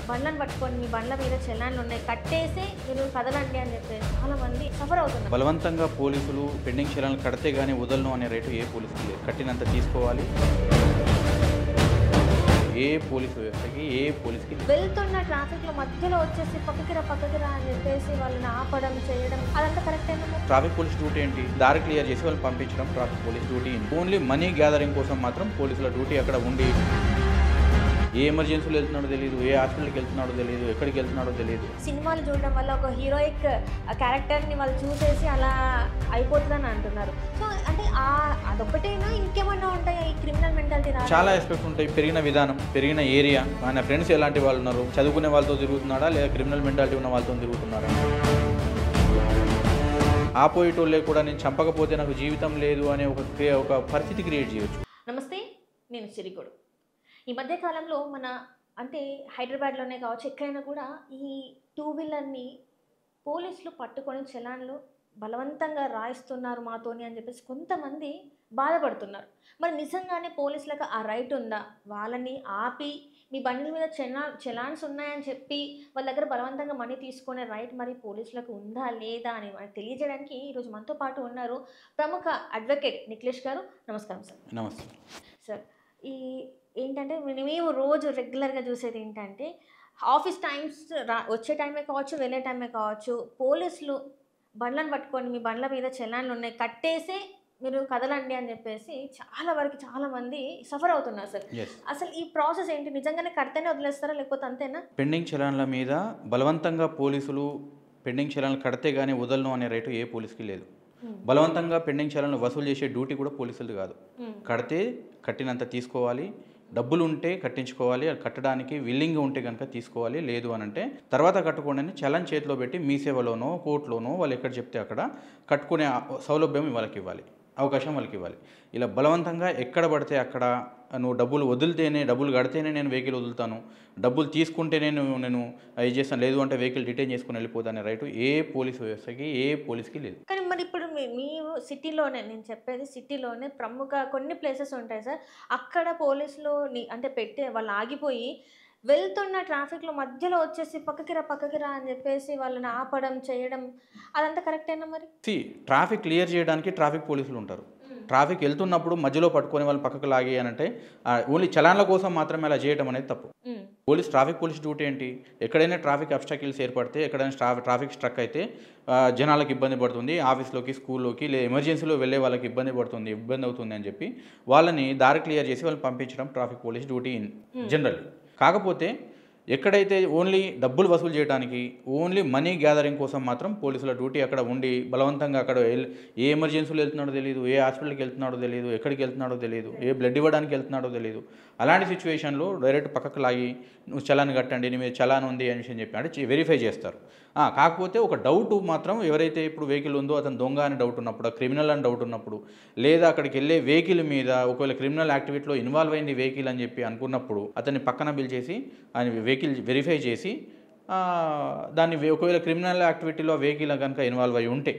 బండ్లను పట్టుకొని మీ బండ్ల మీద చలాన్లు ఉన్నాయి కట్టేసి మీరు కదలండి అని చెప్పేసి చాలా మంది సఫర్ అవుతున్నారు. బలవంతంగా పోలీసులు పెండింగ్ చలాన్లు కడితే గానీ వదలను అనే రేటు ఏ పోలీసుకి లేదు. కట్టినంత తీసుకోవాలి. ఏ పోలీసు వ్యవస్థకి ఏ పోలీస్కి వెళ్తున్న ట్రాఫిక్ లో మధ్యలో వచ్చేసి పక్కకిరా అని చెప్పేసి వాళ్ళని ఆపడం చేయడం అదంతా కరెక్ట్ ఏమన్నా? ట్రాఫిక్ పోలీస్ డ్యూటీ ఏంటి? దారి క్లియర్ చేసి వాళ్ళు పంపించడం traffic police duty. Only money gathering కోసం మాత్రం పోలీసుల డ్యూటీ అక్కడ ఉండి ఏ ఎమర్జెన్సీలో వెళ్తున్నాడో తెలియదు, ఏ హాస్పిటల్కి వెళ్తున్నాడో తెలియదు, ఎక్కడికి వెళ్తున్నాడో తెలియదు. సినిమాలు చూడడం వల్ల ఒక హీరోయిక్ క్యారెక్టర్ని వాళ్ళు చూసేసి అలా అయిపోతుందని అంటున్నారు. సో అంటే అదొక్కటేనా ఇంకేమన్నా ఉంటాయా ఈ క్రిమినల్ మెంటాలిటీ? చాలా ఆస్పెక్ట్స్ ఉంటాయి. పెరిగిన విధానం, పెరిగిన ఏరియా, ఆయన ఫ్రెండ్స్ ఎలాంటి వాళ్ళు ఉన్నారు, చదువుకునే వాళ్ళతో తిరుగుతున్నాడా లేదా క్రిమినల్ మెంటాలిటీ ఉన్న వాళ్ళతో తిరుగుతున్నారా, ఆపోజిట్ వాళ్ళే కూడా నేను చంపకపోతే నాకు జీవితం లేదు అనే ఒక పరిస్థితి క్రియేట్ చేయొచ్చు. నమస్తే, నేను సిరిగోడు. ఈ మధ్యకాలంలో అంటే హైదరాబాద్లోనే కావచ్చు ఎక్కడైనా కూడా ఈ టూ వీలర్ని పోలీసులు పట్టుకొని చలాన్లు బలవంతంగా రాయిస్తున్నారు మాతోని అని చెప్పేసి కొంతమంది బాధపడుతున్నారు. మరి నిజంగానే పోలీసులకు ఆ రైట్ ఉందా? వాళ్ళని ఆపి మీ బండిల మీద చలాన్స్ ఉన్నాయని చెప్పి వాళ్ళ దగ్గర బలవంతంగా మనీ తీసుకునే రైట్ మరి పోలీసులకు ఉందా లేదా అని మనకు తెలియజేయడానికి ఈరోజు మనతో పాటు ఉన్నారు ప్రముఖ అడ్వకేట్ నిఖిలేష్ గారు. నమస్కారం సార్. నమస్తే సార్. ఏంటంటే మేము రోజు రెగ్యులర్గా చూసేది ఏంటంటే ఆఫీస్ టైమ్స్ వచ్చే టైమే కావచ్చు, వెళ్ళే టైమే కావచ్చు, పోలీసులు బండ్లను పట్టుకొని మీ బండ్ల మీద చలాన్లు ఉన్నాయి కట్టేసి మీరు కదలండి అని చెప్పేసి చాలా మంది సఫర్ అవుతున్నారు సార్. అసలు ఈ ప్రాసెస్ ఏంటి? నిజంగానే కడితేనే వదిలేస్తారా లేకపోతే అంతేనా? పెండింగ్ చలాన్ల మీద బలవంతంగా పోలీసులు పెండింగ్ చలాన్లు కడితే గానీ వదలను అనే రేటు ఏ పోలీస్కి లేదు. బలవంతంగా పెండింగ్ చలాన్లు వసూలు చేసే డ్యూటీ కూడా పోలీసులు కాదు. కడితే కట్టినంత తీసుకోవాలి. డబ్బులు ఉంటే కట్టించుకోవాలి. అది కట్టడానికి విల్లింగ్ ఉంటే కనుక తీసుకోవాలి. లేదు అని అంటే తర్వాత కట్టుకోండి చలాన్ చేతిలో పెట్టి మీ సేవలోనో కోర్టులోనో వాళ్ళు ఎక్కడ చెప్తే అక్కడ కట్టుకునే సౌలభ్యం వాళ్ళకి ఇవ్వాలి, అవకాశం వాళ్ళకి ఇవ్వాలి. ఇలా బలవంతంగా ఎక్కడ పడితే అక్కడ నువ్వు డబ్బులు వదిలితేనే, డబ్బులు కడితేనే నేను వెహికల్ వదులుతాను, డబ్బులు తీసుకుంటేనే నేను అది చేస్తాను, లేదు అంటే వెహికల్ డిటైన్ చేసుకుని వెళ్ళిపోతానే రైటు ఏ పోలీస్ వ్యవస్థకి ఏ పోలీస్కి లేదు. కానీ మరి ఇప్పుడు మీ సిటీలోనే, నేను చెప్పేది సిటీలోనే ప్రముఖ కొన్ని ప్లేసెస్ ఉంటాయి సార్, అక్కడ పోలీసులు అంటే వాళ్ళు ఆగిపోయి వెళ్తున్న ట్రాఫిక్లో మధ్యలో వచ్చేసి పక్కకిరా అని చెప్పేసి వాళ్ళని ఆపడం చేయడం అదంతా కరెక్టేనా మరి? ట్రాఫిక్ క్లియర్ చేయడానికి ట్రాఫిక్ పోలీసులు ఉంటారు. ట్రాఫిక్ వెళ్తున్నప్పుడు మధ్యలో పట్టుకొని వాళ్ళు పక్కకు లాగి అని అంటే ఓన్లీ చలాన్ల కోసం మాత్రమే అలా చేయడం అనేది తప్పు. ట్రాఫిక్ పోలీస్ డ్యూటీ ఏంటి? ఎక్కడైనా ట్రాఫిక్ అబ్స్టాకిల్స్ ఏర్పడితే, ఎక్కడైనా ట్రాఫిక్ స్ట్రక్ అయితే జనాలకు ఇబ్బంది పడుతుంది, ఆఫీస్లోకి స్కూల్లోకి లేదా ఎమర్జెన్సీలో వెళ్ళే వాళ్ళకి ఇబ్బంది అవుతుంది అని చెప్పి వాళ్ళని దారి క్లియర్ చేసి వాళ్ళు పంపించడం traffic police duty in general. కాకపోతే ఎక్కడైతే ఓన్లీ డబ్బులు వసూలు చేయడానికి, ఓన్లీ మనీ గ్యాదరింగ్ కోసం మాత్రం పోలీసుల డ్యూటీ అక్కడ ఉండి బలవంతంగా అక్కడ ఏ ఎమర్జెన్సీలో వెళ్తున్నాడో తెలియదు, ఏ హాస్పిటల్కి వెళ్తున్నాడో తెలియదు, ఎక్కడికి వెళ్తున్నాడో తెలియదు, ఏ బ్లడ్ ఇవ్వడానికి వెళ్తున్నాడో తెలియదు, అలాంటి సిచ్యువేషన్లో డైరెక్ట్ పక్కకు లాగి నువ్వు చలాన్ కట్టండి, నీ మీద చలాన్ ఉంది అని చెప్పి అంటే వెరిఫై చేస్తారు. కాకపోతే ఒక డౌట్ మాత్రం ఎవరైతే ఇప్పుడు వెహికల్ ఉందో అతను దొంగ అని డౌట్ ఉన్నప్పుడు, క్రిమినల్ అని డౌట్ ఉన్నప్పుడు, లేదా అక్కడికి వెళ్ళే వెహికల్ మీద ఒకవేళ క్రిమినల్ యాక్టివిటీలో ఇన్వాల్వ్ అయింది వెహికల్ అని చెప్పి అనుకున్నప్పుడు అతన్ని పక్కన పిలిచేసి ఆయన వెహికల్ వెరిఫై చేసి దాన్ని ఒకవేళ క్రిమినల్ యాక్టివిటీలో ఆ వెహికల్ కనుక ఇన్వాల్వ్ అయి ఉంటే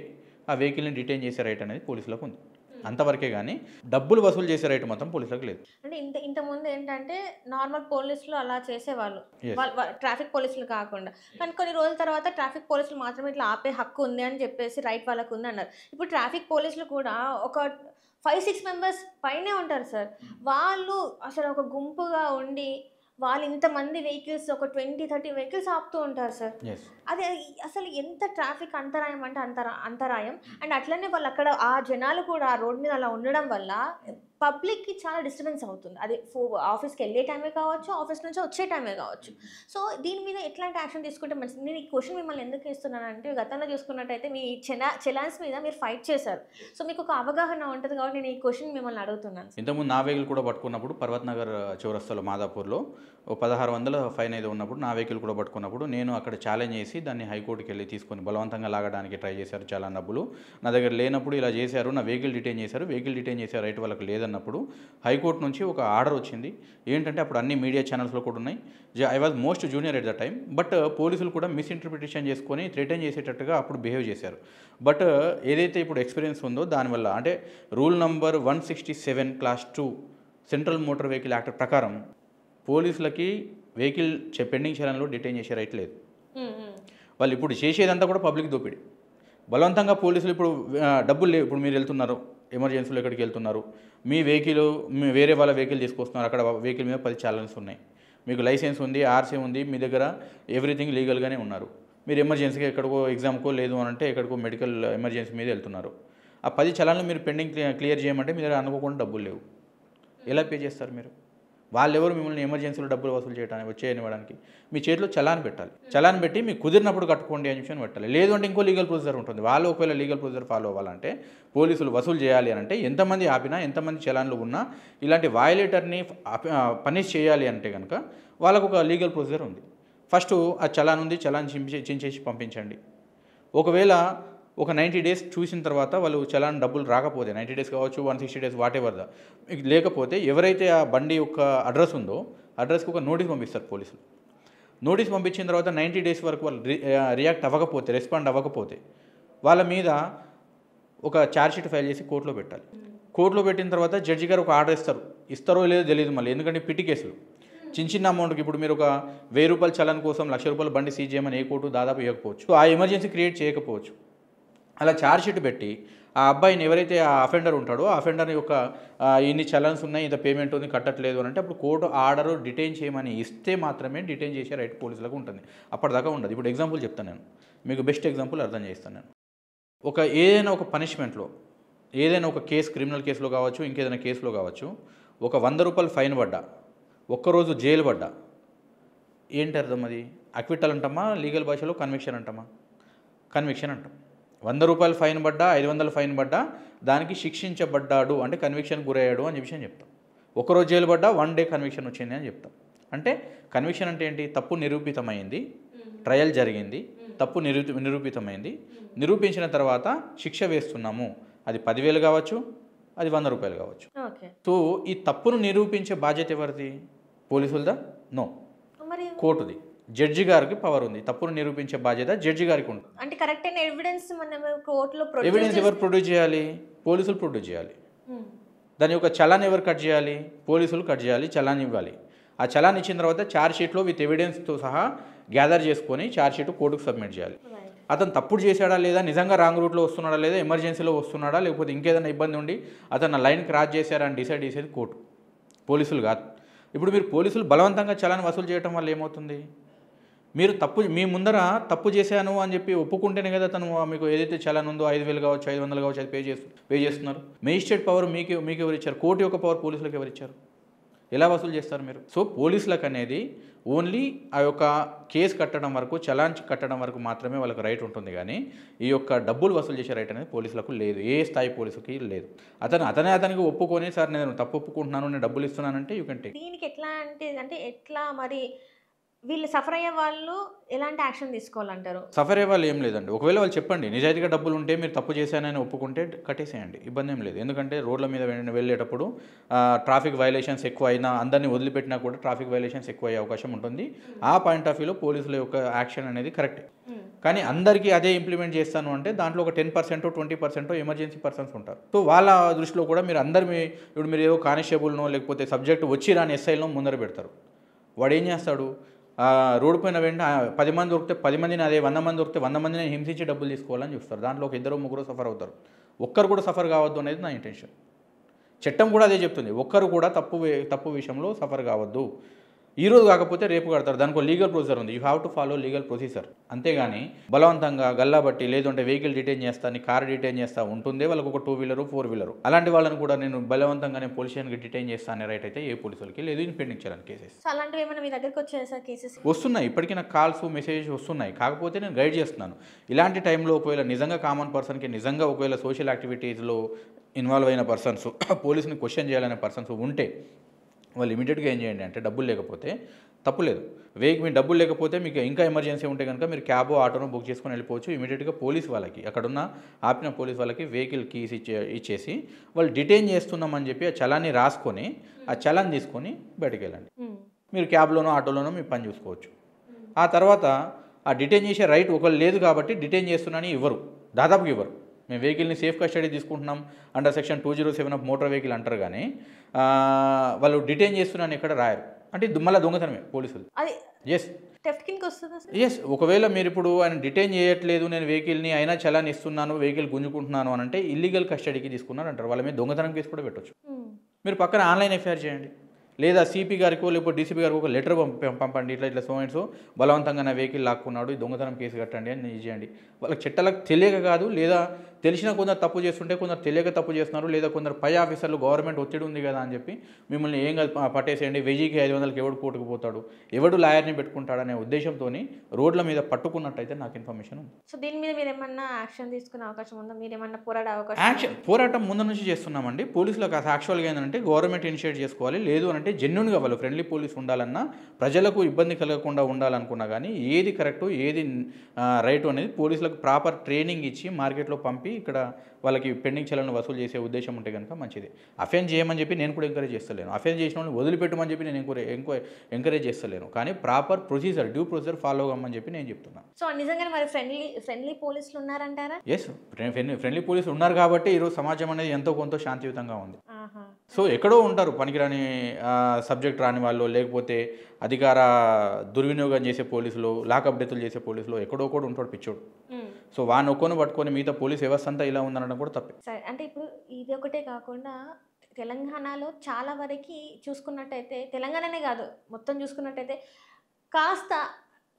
ఆ వెహికల్ని డిటైన్ చేసే రైట్ అనేది పోలీసులకు ఉంది. అంతవరకే కానీ డబ్బులు వసూలు చేసే రైట్ మొత్తం పోలీసులకు లేదు. అంటే ఇంతకుముందు ఏంటంటే నార్మల్ పోలీసులు అలా చేసేవాళ్ళు, ట్రాఫిక్ పోలీసులు కాకుండా. కానీ కొన్ని రోజుల తర్వాత ట్రాఫిక్ పోలీసులు మాత్రమే ఇట్లా ఆపే హక్కు ఉంది అని చెప్పేసి రైట్ వాళ్ళకు ఉంది అన్నారు. ఇప్పుడు ట్రాఫిక్ పోలీసులు కూడా ఒక 5-6 మెంబర్స్ పైనే ఉంటారు సార్. వాళ్ళు అసలు ఒక గుంపుగా ఉండి వాళ్ళు ఇంతమంది వెహికల్స్ ఒక 20-30 వెహికల్స్ ఆపుతూ ఉంటారు సార్. అదే అసలు ఎంత ట్రాఫిక్ అంతరాయం అంటే అంతరాయం. అండ్ అట్లనే వాళ్ళు అక్కడ ఆ జనాలు కూడా ఆ రోడ్ మీద అలా ఉండడం వల్ల పబ్లిక్కి చాలా డిస్టర్బెన్స్ అవుతుంది. అది ఆఫీస్కి వెళ్ళే టైమే కావచ్చు, ఆఫీస్ నుంచి వచ్చే టైమే కావచ్చు. సో దీని మీద ఎట్లాంటి యాక్షన్ తీసుకుంటే మంచిది? నేను ఈ క్వశ్చన్ మిమ్మల్ని ఎందుకు ఇస్తున్నానంటే గతంలో చూసుకున్నట్టయితే మీ చలాన్స్ మీద మీరు ఫైట్ చేశారు. సో మీకు ఒక అవగాహన ఉంటుంది కాబట్టి నేను ఈ క్వశ్చన్ మిమ్మల్ని అడుగుతున్నాను. ఇంతకుముందు నా వెహికల్ కూడా పట్టుకున్నప్పుడు పర్వత్ నగర్ చౌరస్తాలో మాదాపూర్లో 1600 ఫైన్ ఏదో ఉన్నప్పుడు నా వెహికల్ కూడా పట్టుకున్నప్పుడు నేను అక్కడ ఛాలెంజ్ చేసి దాన్ని హైకోర్టుకి వెళ్ళి తీసుకొని బలవంతంగా లాగడానికి ట్రై చేశారు. చాలా డబ్బులు నా దగ్గర లేనప్పుడు ఇలా చేశారు, నా వెహికల్ డిటైన్ చేశారు రైట్ వాళ్ళకి లేదన్నప్పుడు హైకోర్టు నుంచి ఒక ఆర్డర్ వచ్చింది. ఏంటంటే అప్పుడు అన్ని మీడియా ఛానల్స్లో కూడా ఉన్నాయి. I was most junior at the time. But పోలీసులు కూడా మిస్ఇంటర్ప్రిటేషన్ చేసుకొని థ్రెటన్ చేసేటట్టుగా అప్పుడు బిహేవ్ చేశారు. బట్ ఏదైతే ఇప్పుడు ఎక్స్పీరియన్స్ ఉందో దానివల్ల అంటే rule number 167 class 2 central motor vehicle act ప్రకారం పోలీసులకి వెహికల్ పెండింగ్ చలాన్లో డిటైన్ చేసే రైట్ లేదు. వాళ్ళు ఇప్పుడు చేసేదంతా కూడా పబ్లిక్ దోపిడీ. బలవంతంగా పోలీసులు ఇప్పుడు డబ్బులు లేవు, ఇప్పుడు మీరు వెళ్తున్నారు ఎమర్జెన్సీలో ఎక్కడికి వెళ్తున్నారు, మీ వెహికల్ వేరే వాళ్ళ వెహికల్ తీసుకొస్తున్నారు, అక్కడ వెహికల్ మీద 10 చాలన్స్ ఉన్నాయి, మీకు లైసెన్స్ ఉంది, ఆర్సీ ఉంది, మీ దగ్గర ఎవ్రీథింగ్ లీగల్గానే ఉన్నారు, మీరు ఎమర్జెన్సీగా ఎక్కడికో ఎగ్జామ్కో లేదు అని అంటే ఎక్కడికో మెడికల్ ఎమర్జెన్సీ మీద వెళ్తున్నారు, ఆ 10 చలాన్లు మీరు పెండింగ్ క్లియర్ చేయమంటే మీ దగ్గర అనుకోకుండా డబ్బులు లేవు, ఎలా పే చేస్తారు మీరు? వాళ్ళెవరు మిమ్మల్ని ఎమర్జెన్సీలో డబ్బులు వసూలు చేయడానికి వచ్చేయనివ్వడానికి? మీ చేతిలో చలాన్ పెట్టాలి, చలాన్ పెట్టి మీకు కుదిరినప్పుడు కట్టుకోండి అని చెప్పి పెట్టాలి. లేదు అంటే ఇంకో లీగల్ ప్రొసీజర్ ఉంటుంది. వాళ్ళు ఒకవేళ లీగల్ ప్రొసీజర్ ఫాలో అవ్వాలంటే పోలీసులు వసూలు చేయాలి అని అంటే ఎంతమంది ఆపినా ఎంతమంది చలాన్లు ఉన్నా ఇలాంటి వయలేటర్ని పనిష్ చేయాలి అంటే కనుక వాళ్ళకు ఒక లీగల్ ప్రొసీజర్ ఉంది. ఫస్ట్ ఆ చలాన్ ఉంది, చలాన్ చించేసి పంపించండి. ఒకవేళ ఒక 90 డేస్ చూసిన తర్వాత వాళ్ళు చలాన్ డబ్బులు రాకపోతే 90 డేస్ కావచ్చు, 160 డేస్ వాట్ ఎవర్ లేకపోతే ఎవరైతే ఆ బండి యొక్క అడ్రస్ ఉందో అడ్రస్కి ఒక నోటీస్ పంపిస్తారు పోలీసులు. నోటీస్ పంపించిన తర్వాత 90 డేస్ వరకు వాళ్ళు రియాక్ట్ అవ్వకపోతే, రెస్పాండ్ అవ్వకపోతే వాళ్ళ మీద ఒక ఛార్జ్షీట్ ఫైల్ చేసి కోర్టులో పెట్టాలి. కోర్టులో పెట్టిన తర్వాత జడ్జి గారు ఒక ఆర్డర్ ఇస్తారో లేదో తెలియదు మళ్ళీ, ఎందుకంటే పిటి కేసులు చిన్న అమౌంట్కి ఇప్పుడు మీరు ఒక 1000 రూపాయల చలాన్ కోసం 1,00,000 రూపాయల బండి సీజ్ చేయమని ఏ కోర్టు దాదాపు ఇవ్వకపోవచ్చు. ఆ ఎమర్జెన్సీ క్రియేట్ చేయకపోవచ్చు. అలా ఛార్జ్షీట్ పెట్టి ఆ అబ్బాయిని ఎవరైతే ఆ అఫెండర్ ఉంటాడో ఆ అఫెండర్ యొక్క ఇన్ని చలాన్స్ ఉన్నాయి, ఇంత పేమెంట్ ఉంది, కట్టట్లేదు అని అంటే అప్పుడు కోర్టు ఆర్డర్ డిటైన్ చేయమని ఇస్తే మాత్రమే డిటైన్ చేసే రైట్ పోలీసులకు ఉంటుంది. అప్పటిదాకా ఉండదు. ఇప్పుడు ఎగ్జాంపుల్ చెప్తాను, నేను మీకు బెస్ట్ ఎగ్జాంపుల్ అర్థం చేస్తాను. నేను ఏదైనా ఒక పనిష్మెంట్లో, ఏదైనా ఒక కేసు, క్రిమినల్ కేసులో కావచ్చు, ఇంకేదైనా కేసులో కావచ్చు, ఒక 100 రూపాయలు ఫైన్ పడ్డా, ఒక్కరోజు జైలు పడ్డా, ఏంటి అర్థం? అది అక్విటల్ అంటామా, లీగల్ భాషలో కన్విక్షన్ అంటామా? కన్విక్షన్ అంటాం. 100 రూపాయలు ఫైన్ పడ్డా, 500 ఫైన్ పడ్డా దానికి శిక్షించబడ్డాడు అంటే కన్విక్షన్ గురయ్యాడు అని చెప్పి చెప్తాం. ఒకరోజు జైలు పడ్డా 1 డే కన్విక్షన్ వచ్చింది అని చెప్తాం. అంటే కన్విక్షన్ అంటే ఏంటి? తప్పు నిరూపితమైంది, ట్రయల్ జరిగింది, తప్పు నిరూపితమైంది, నిరూపించిన తర్వాత శిక్ష వేస్తున్నాము. అది 10,000 కావచ్చు, అది 100 రూపాయలు కావచ్చు. సో ఈ తప్పును నిరూపించే బాధ్యత ఎవరిది? పోలీసులదా? నో, కోర్టుది. జడ్జి గారికి పవర్ ఉంది. తప్పును నిరూపించే బాధ్యత జడ్జి గారికి ఉంటుంది. అంటే కరెక్ట్ అయిన ఎవిడెన్స్ మనం కోర్టులో ఎవిడెన్స్ ఎవరు ప్రొడ్యూస్ చేయాలి? పోలీసులు ప్రొడ్యూస్ చేయాలి. దాని యొక్క చలాన్ ఎవరు కట్ చేయాలి? పోలీసులు కట్ చేయాలి, చలాన్ ఇవ్వాలి. ఆ చలాన్ ఇచ్చిన తర్వాత ఛార్జ్షీట్లో విత్ ఎవిడెన్స్తో సహా గ్యాదర్ చేసుకొని ఛార్జ్షీట్ కోర్టుకు సబ్మిట్ చేయాలి. అతను తప్పుడు చేశాడా లేదా, నిజంగా రాంగ్ రూట్లో వస్తున్నాడా లేదా, ఎమర్జెన్సీలో వస్తున్నాడా, లేకపోతే ఇంకేదైనా ఇబ్బంది ఉండి అతను లైన్ క్రాస్ చేశారా అని డిసైడ్ చేసేది కోర్టు, పోలీసులు కాదు. ఇప్పుడు మీరు పోలీసులు బలవంతంగా చలాన్ వసూలు చేయడం వల్ల ఏమవుతుంది? మీరు మీ ముందర తప్పు చేశాను అని చెప్పి ఒప్పుకుంటేనే కదా తను మీకు ఏదైతే చలాన్ ఉందో 5,000 కావచ్చు, 500 కావచ్చు, అది పే చేస్తున్నారు. మేజిస్ట్రేట్ పవర్ మీకు ఎవరు ఇచ్చారు? కోర్టు యొక్క పవర్ పోలీసులకు ఎవరు ఇచ్చారు? ఎలా వసూలు చేస్తారు మీరు? సో పోలీసులకు అనేది ఓన్లీ ఆ యొక్క కేసు కట్టడం వరకు, చలాన్ కట్టడం వరకు మాత్రమే వాళ్ళకి రైట్ ఉంటుంది. కానీ ఈ యొక్క డబ్బులు వసూలు చేసే రైట్ అనేది పోలీసులకు లేదు, ఏ స్థాయి పోలీసుకి లేదు. అతనికి ఒప్పుకొని, సార్ నేను తప్పు ఒప్పుకుంటున్నాను, నేను డబ్బులు ఇస్తున్నానంటే యూ కెన్ టేక్. దీనికి అంటే ఎట్లా మరి వీళ్ళు సఫర్ అయ్యే వాళ్ళు ఎలాంటి యాక్షన్ తీసుకోవాలంటారు? సఫర్ అయ్యే వాళ్ళు ఏం లేదండి. ఒకవేళ వాళ్ళు చెప్పండి, నిజాయితీగా డబ్బులు ఉంటే మీరు తప్పు చేశానని ఒప్పుకుంటే కట్టేసేయండి, ఇబ్బంది ఏం లేదు. ఎందుకంటే రోడ్ల మీద వెళ్ళేటప్పుడు ట్రాఫిక్ వైలేషన్స్ ఎక్కువ అయినా, అందరినీ వదిలిపెట్టినా కూడా ట్రాఫిక్ వైలేషన్స్ ఎక్కువ అయ్యే అవకాశం ఉంటుంది. ఆ పాయింట్ ఆఫ్ వ్యూలో పోలీసుల యొక్క యాక్షన్ అనేది కరెక్ట్. కానీ అందరికీ అదే ఇంప్లిమెంట్ చేస్తాను అంటే దాంట్లో ఒక 10%, 20% ఎమర్జెన్సీ పర్సన్స్ ఉంటారు. సో వాళ్ళ దృష్టిలో కూడా మీరు ఇప్పుడు మీరు ఏదో కానిస్టేబుల్నో లేకపోతే సబ్జెక్ట్ వచ్చి రాని ఎస్ఐలను ముందర పెడతారు. వాడు ఏం చేస్తాడు? రోడ్డు పైన వెంటనే 10 మంది దొరికితే 10 మందిని, అదే 100 మంది దొరికితే 100 మందిని హింసించి డబ్బులు తీసుకోవాలని చూస్తారు. దాంట్లో ఒక 2-3 సఫర్ అవుతారు. ఒక్కరు కూడా సఫర్ కావద్దు అనేది నా ఇంటెన్షన్. చట్టం కూడా అదే చెప్తుంది, ఒక్కరు కూడా తప్పు విషయంలో సఫర్ కావద్దు. ఈరోజు కాకపోతే రేపు కడతారు, దానికి లీగల్ ప్రొసీజర్ ఉంది. You have to follow legal procedure. అంతేగాని బలవంతంగా గల్లాబట్టి, లేదంటే వెహికల్ డిటైన్ చేస్తాను, కార్ డిటైన్ చేస్తా ఉంటుందే వాళ్ళకు ఒక 2-వీలర్ 4-వీలర్, అలాంటి వాళ్ళని కూడా నేను బలవంతంగానే పోలీస్ స్టేషన్కి డిటైన్ చేస్తాను రైట్ అయితే ఏ పోలీసులకి లేదు. ఇన్ పెండింగ్ చలాన్ కేసెస్ అలాంటివి ఏమైనా మీ దగ్గరికి వచ్చాయి సార్? కేసెస్ వస్తున్నాయి, ఇప్పటికీ నాకు కాల్స్ మెసేజెస్ వస్తున్నాయి. కాకపోతే నేను గైడ్ చేస్తున్నాను. ఇలాంటి టైంలో ఒకవేళ నిజంగా కామన్ పర్సన్కి, నిజంగా ఒకవేళ సోషల్ యాక్టివిటీస్లో ఇన్వాల్వ్ అయిన పర్సన్స్, పోలీసుని క్వశ్చన్ చేయాలనే పర్సన్స్ ఉంటే వాళ్ళు ఇమీడియట్గా ఏం చేయండి అంటే, డబ్బులు లేకపోతే తప్పు లేదు, మీ డబ్బులు లేకపోతే మీకు ఇంకా ఎమర్జెన్సీ ఉంటే కనుక మీరు క్యాబో ఆటోనో బుక్ చేసుకొని వెళ్ళిపోవచ్చు. ఇమీడియట్గా పోలీస్ వాళ్ళకి, అక్కడున్న ఆపిన పోలీస్ వాళ్ళకి వెహికల్ కీస్ ఇచ్చేసి వాళ్ళు డిటైన్ చేస్తున్నామని చెప్పి ఆ చలాన్ని రాసుకొని ఆ చలాన్ తీసుకొని బయటకు వెళ్ళండి. మీరు క్యాబ్లోనో ఆటోలోనో మీ పని చూసుకోవచ్చు. ఆ తర్వాత ఆ డిటైన్ చేసే రైట్ ఒకళ్ళు లేదు కాబట్టి డిటైన్ చేస్తున్నానని ఇవ్వరు, దాదాపుగా ఇవ్వరు. మేము వెహికల్ని సేఫ్ కస్టడీ తీసుకుంటున్నాం under section 207 of motor vehicle అంటారు. కానీ వాళ్ళు డిటైన్ చేస్తున్నాను ఎక్కడ రాయరు. అంటే మళ్ళీ దొంగతనమే పోలీసులు. అది ఎస్ థెఫ్ట్ కిందకి వస్తుందా సార్? ఎస్ ఒకవేళ మీరు ఇప్పుడు ఆయన డిటైన్ చేయట్లేదు, నేను వెహికల్ని అయినా చలాన్ ఇస్తున్నాను, వెహికల్ గుంజుకుంటున్నాను అని అంటే ఇల్లీగల్ కస్టడీకి తీసుకున్నారు అంటారు. వాళ్ళ మీద దొంగతనం కేసు కూడా పెట్టవచ్చు. మీరు పక్కన ఆన్లైన్ ఎఫ్ఐఆర్ చేయండి, లేదా సిపి గారికో లేకపోతే డీసీపీ గారికి ఒక లెటర్ పంపండి, ఇట్లా ఇట్లా సో అండ్ సో బలవంతంగా నా వెహికల్ లాక్కున్నాడు, ఈ దొంగతనం కేసు కట్టండి అని చేయండి. వాళ్ళకి చట్టాలకు తెలియక కాదు, లేదా తెలిసిన కొందరు తప్పు చేస్తుంటే కొందరు తెలియక తప్పు చేస్తున్నారు, లేదా కొందరు పై ఆఫీసర్లు గవర్నమెంట్ ఒత్తిడి ఉంది కదా అని చెప్పి మిమ్మల్ని ఏం కాదు పట్టేసేయండి, 1000కి 500కి ఎవడు కోటుకుపోతాడు, ఎవడు లాయర్ని పెట్టుకుంటాడనే ఉద్దేశంతో రోడ్ల మీద పట్టుకున్నట్టయితే నాకు ఇన్ఫర్మేషన్ ఉంది. సో దీని మీద మీరు ఏమన్నా యాక్షన్ తీసుకునే అవకాశం ఉందా? మీరు ఏమన్నా పోరాడే అవకాశం? యాక్షన్ పోరాటం ముందు నుంచి చేస్తున్నామండి. పోలీసులకు యాక్చువల్గా ఏంటంటే గవర్నమెంట్ ఇనిషియేట్ చేసుకోవాలి, లేదు అంటే జెన్యున్గా వాళ్ళు ఫ్రెండ్లీ పోలీస్ ఉండాలన్నా, ప్రజలకు ఇబ్బంది కలగకుండా ఉండాలనుకున్నా కానీ ఏది కరెక్టు ఏది రైట్ అనేది పోలీసులకు ప్రాపర్ ట్రైనింగ్ ఇచ్చి మార్కెట్లో పంపి ఇక్కడ వాళ్ళకి పెండింగ్ చలను వసూలు చేసే ఉద్దేశం ఉంటే కనుక మంచిది. అఫెన్స్ చేయమని చెప్పి నేను కూడా ఎంకరేజ్ చేస్తలేను, అఫెన్స్ చేసిన వాళ్ళని వదిలిపెట్టమని చెప్పి నేను ఎంకరేజ్ చేస్తలేను, కానీ proper procedure due procedure follow అవ్వమని చెప్పి నేను చెప్తున్నాను. సో నిజంగానే మరి ఫ్రెండ్లీ పోలీసులు ఉన్నారంటారా? ఎస్ ఫ్రెండ్లీ పోలీసులు ఉన్నారు కాబట్టి ఈరోజు సమాజం అనేది ఎంతో కొంత శాంతియుతంగా ఉంది. సో ఎక్కడో ఉంటారు పనికిరాని సబ్జెక్ట్ రాని వాళ్ళు, లేకపోతే అధికార దుర్వినియోగం చేసే పోలీసులు, లాకప్ డెత్తులు చేసే పోలీసులు ఎక్కడో కూడా ఉంటాడు పిచ్చోడు. సో వాడిని ఒక్కొని పట్టుకొని మిగతా పోలీస్ వ్యవస్థ అంతా ఇలా ఉందనడం కూడా తప్పే. సరే, అంటే ఇప్పుడు ఇది ఒకటే కాకుండా తెలంగాణలో చాలా వరకు చూసుకున్నట్టయితే, తెలంగాణనే కాదు మొత్తం చూసుకున్నట్టయితే కాస్త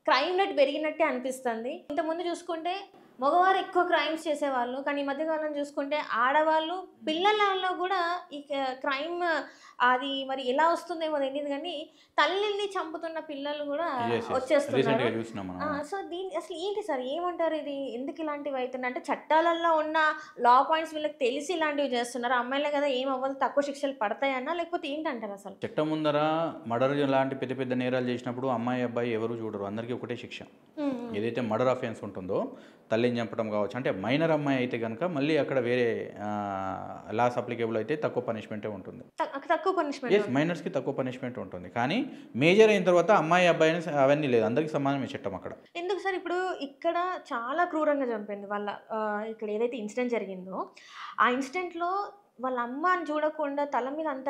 క్రైమ్ రేట్ పెరిగినట్టే అనిపిస్తుంది. ఇంతకుముందు చూసుకుంటే మగవారు ఎక్కువ క్రైమ్స్ చేసేవాళ్ళు, కానీ ఈ మధ్యకాలం చూసుకుంటే ఆడవాళ్ళు పిల్లలలో కూడా ఈ క్రైమ్ అది మరి ఎలా వస్తుందేమో తెలియదు, కానీ తల్లిని చంపుతున్న పిల్లలు కూడా వచ్చేస్తున్నారు. సో దీని అసలు ఏంటి సార్, ఏమంటారు? ఇది ఎందుకు ఇలాంటివి అవుతున్నాయి? అంటే చట్టాలలో ఉన్న లా పాయింట్స్ వీళ్ళకి తెలిసి ఇలాంటివి చేస్తున్నారు, అమ్మాయిలే కదా ఏం అవ్వదు తక్కువ శిక్షలు పడతాయన్నా, లేకపోతే ఏంటంటారు? అసలు చట్టం ముందర మర్డర్ లాంటి పెద్ద పెద్ద నేరాలు చేసినప్పుడు అమ్మాయి అబ్బాయి ఎవరు చూడరు, అందరికీ ఒకటే శిక్ష. ఏదైతే మర్డర్ అఫెన్స్ ఉంటుందో తల్లిని చంపడం కావచ్చు, అంటే మైనర్ అమ్మాయి అయితే కనుక మళ్ళీ అక్కడ వేరే లాస్ అప్లికేబుల్ అయితే తక్కువ పనిష్మెంటే ఉంటుంది. తక్కువ పనిష్మెంట్, ఎస్ మైనర్స్కి తక్కువ పనిష్మెంట్ ఉంటుంది, కానీ మేజర్ అయిన తర్వాత అమ్మాయి అబ్బాయి అవన్నీ లేదు, అందరికీ సమానమే చట్టం అక్కడ. ఎందుకు సార్ ఇప్పుడు ఇక్కడ చాలా క్రూరంగా చంపింది వాళ్ళ, ఇక్కడ ఏదైతే ఇన్సిడెంట్ జరిగిందో ఆ ఇన్సిడెంట్లో వాళ్ళ అమ్మని చూడకుండా తల మీద అంత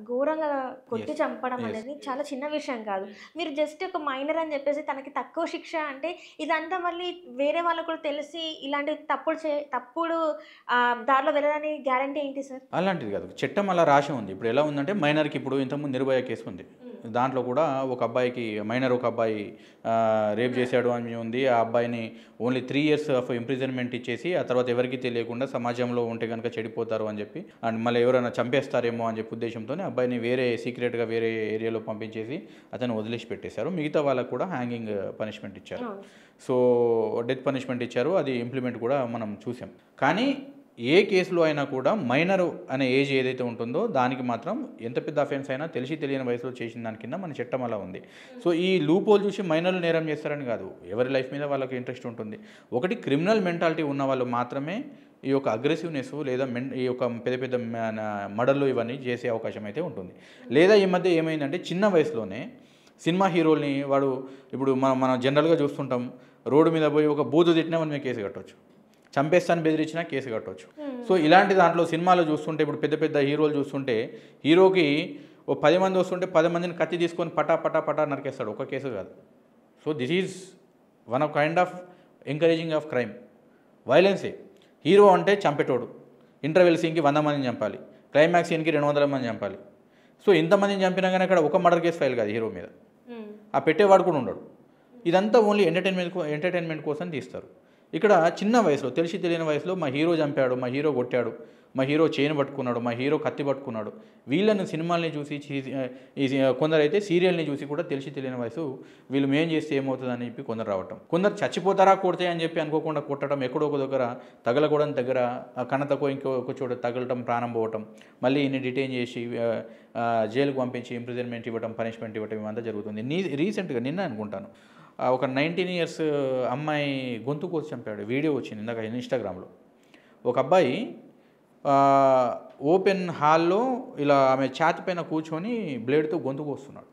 ఘోరంగా కొట్టి చంపడం అనేది చాలా చిన్న విషయం కాదు. మీరు జస్ట్ ఒక మైనర్ అని చెప్పేసి తనకి తక్కువ శిక్ష అంటే ఇదంతా మళ్ళీ వేరే వాళ్ళకు కూడా తెలిసి ఇలాంటి తప్పుడు దారిలో వెళ్ళడానికి గ్యారంటీ ఏంటి సార్? అలాంటిది కాదు, చట్టం అలా రాసి ఉంది. ఇప్పుడు ఎలా ఉందంటే మైనర్కి ఇప్పుడు ఇంతకుముందు నిర్భయ కేసు ఉంది, దాంట్లో కూడా ఒక అబ్బాయికి ఒక అబ్బాయి రేప్ చేశాడు అని ఉంది. ఆ అబ్బాయిని ఓన్లీ 3 years ఆఫ్ ఇంప్రిజన్మెంట్ ఇచ్చేసి ఆ తర్వాత ఎవరికి తెలియకుండా సమాజంలో ఉంటే కనుక చెడిపోతారు అని చెప్పి, అండ్ మళ్ళీ ఎవరైనా చంపేస్తారేమో అని చెప్పి ఉద్దేశంతో అబ్బాయిని వేరే సీక్రెట్గా వేరే ఏరియాలో పంపించేసి అతను వదిలేసి పెట్టేశారు. మిగతా వాళ్ళకు కూడా హ్యాంగింగ్ పనిష్మెంట్ ఇచ్చారు, సో డెత్ పనిష్మెంట్ ఇచ్చారు. అది ఇంప్లిమెంట్ కూడా మనం చూసాం. కానీ ఏ కేసులో అయినా కూడా మైనర్ అనే ఏజ్ ఏదైతే ఉంటుందో దానికి మాత్రం ఎంత పెద్ద అఫెన్స్ అయినా తెలిసి తెలియని వయసులో చేసిన దాని కింద మన చట్టం అలా ఉంది. సో ఈ లూపోల్ చూసి మైనర్లు నేరం చేస్తారని కాదు, ఎవరి లైఫ్ మీద వాళ్ళకి ఇంట్రెస్ట్ ఉంటుంది. ఒకటి క్రిమినల్ మెంటాలిటీ ఉన్న వాళ్ళు మాత్రమే ఈ యొక్క అగ్రెసివ్నెస్ లేదా ఈ యొక్క పెద్ద పెద్ద మర్డర్లు ఇవన్నీ చేసే అవకాశం అయితే ఉంటుంది. లేదా ఈ మధ్య ఏమైందంటే చిన్న వయసులోనే సినిమా హీరోల్ని వాడు ఇప్పుడు మనం జనరల్గా చూస్తుంటాం, రోడ్డు మీద పోయి ఒక బూతు తిట్టినా మనం కేసు కట్టవచ్చు, చంపేస్తాను బెదిరించినా కేసు కట్టవచ్చు. సో ఇలాంటి దాంట్లో సినిమాలో చూస్తుంటే ఇప్పుడు పెద్ద పెద్ద హీరోలు చూస్తుంటే హీరోకి ఓ 10 మంది వస్తుంటే 10 మందిని కత్తి తీసుకొని పటా పటా పటా నరికేస్తాడు, ఒక కేసు కాదు. So this is one of kind of encouraging of crime, వైలెన్సే. హీరో అంటే చంపేటోడు, ఇంటర్వెల్ సీన్కి 100 మందిని చంపాలి, క్లైమాక్స్ సీన్కి 200 మంది చంపాలి. సో ఇంతమందిని చంపినా కానీ అక్కడ ఒక మర్డర్ కేసు ఫైల్ కాదు హీరో మీద, ఆ పెట్టేవాడు కూడా ఉండడు. ఇదంతా ఓన్లీ ఎంటర్టైన్మెంట్ కోసం తీస్తారు. ఇక్కడ చిన్న వయసులో తెలిసి తెలియని వయసులో మా హీరో చంపాడు, మా హీరో కొట్టాడు, మా హీరో చైన్ పట్టుకున్నాడు, మా హీరో కత్తి పట్టుకున్నాడు, వీళ్ళని సినిమాల్ని చూసి కొందరైతే సీరియల్ని చూసి కూడా తెలిసి తెలియని వయసు వీళ్ళు మేం చేస్తే ఏమవుతుందని చెప్పి కొందరు రావటం, కొందరు చచ్చిపోతారా కొడితే అని చెప్పి అనుకోకుండా కొట్టడం, ఎక్కడో ఒక దగ్గర తగలకూడని దగ్గర కన్నతకో ఇంకొక చోట తగలటం, ప్రాణం పోవటం, మళ్ళీ ఇన్ని డిటైన్ చేసి జైలుకు పంపించి ఇంప్రిజన్మెంట్ ఇవ్వటం, పనిష్మెంట్ ఇవ్వటం ఇవంతా జరుగుతుంది. రీసెంట్గా నిన్న అనుకుంటాను ఒక 19 years అమ్మాయి గొంతు కోసి చంపాడు, వీడియో వచ్చింది ఇందాక ఇన్స్టాగ్రామ్లో. ఒక అబ్బాయి ఓపెన్ హాల్లో ఇలా ఆమె ఛాతి పైన కూర్చొని బ్లేడ్తో గొంతు కోస్తున్నాడు.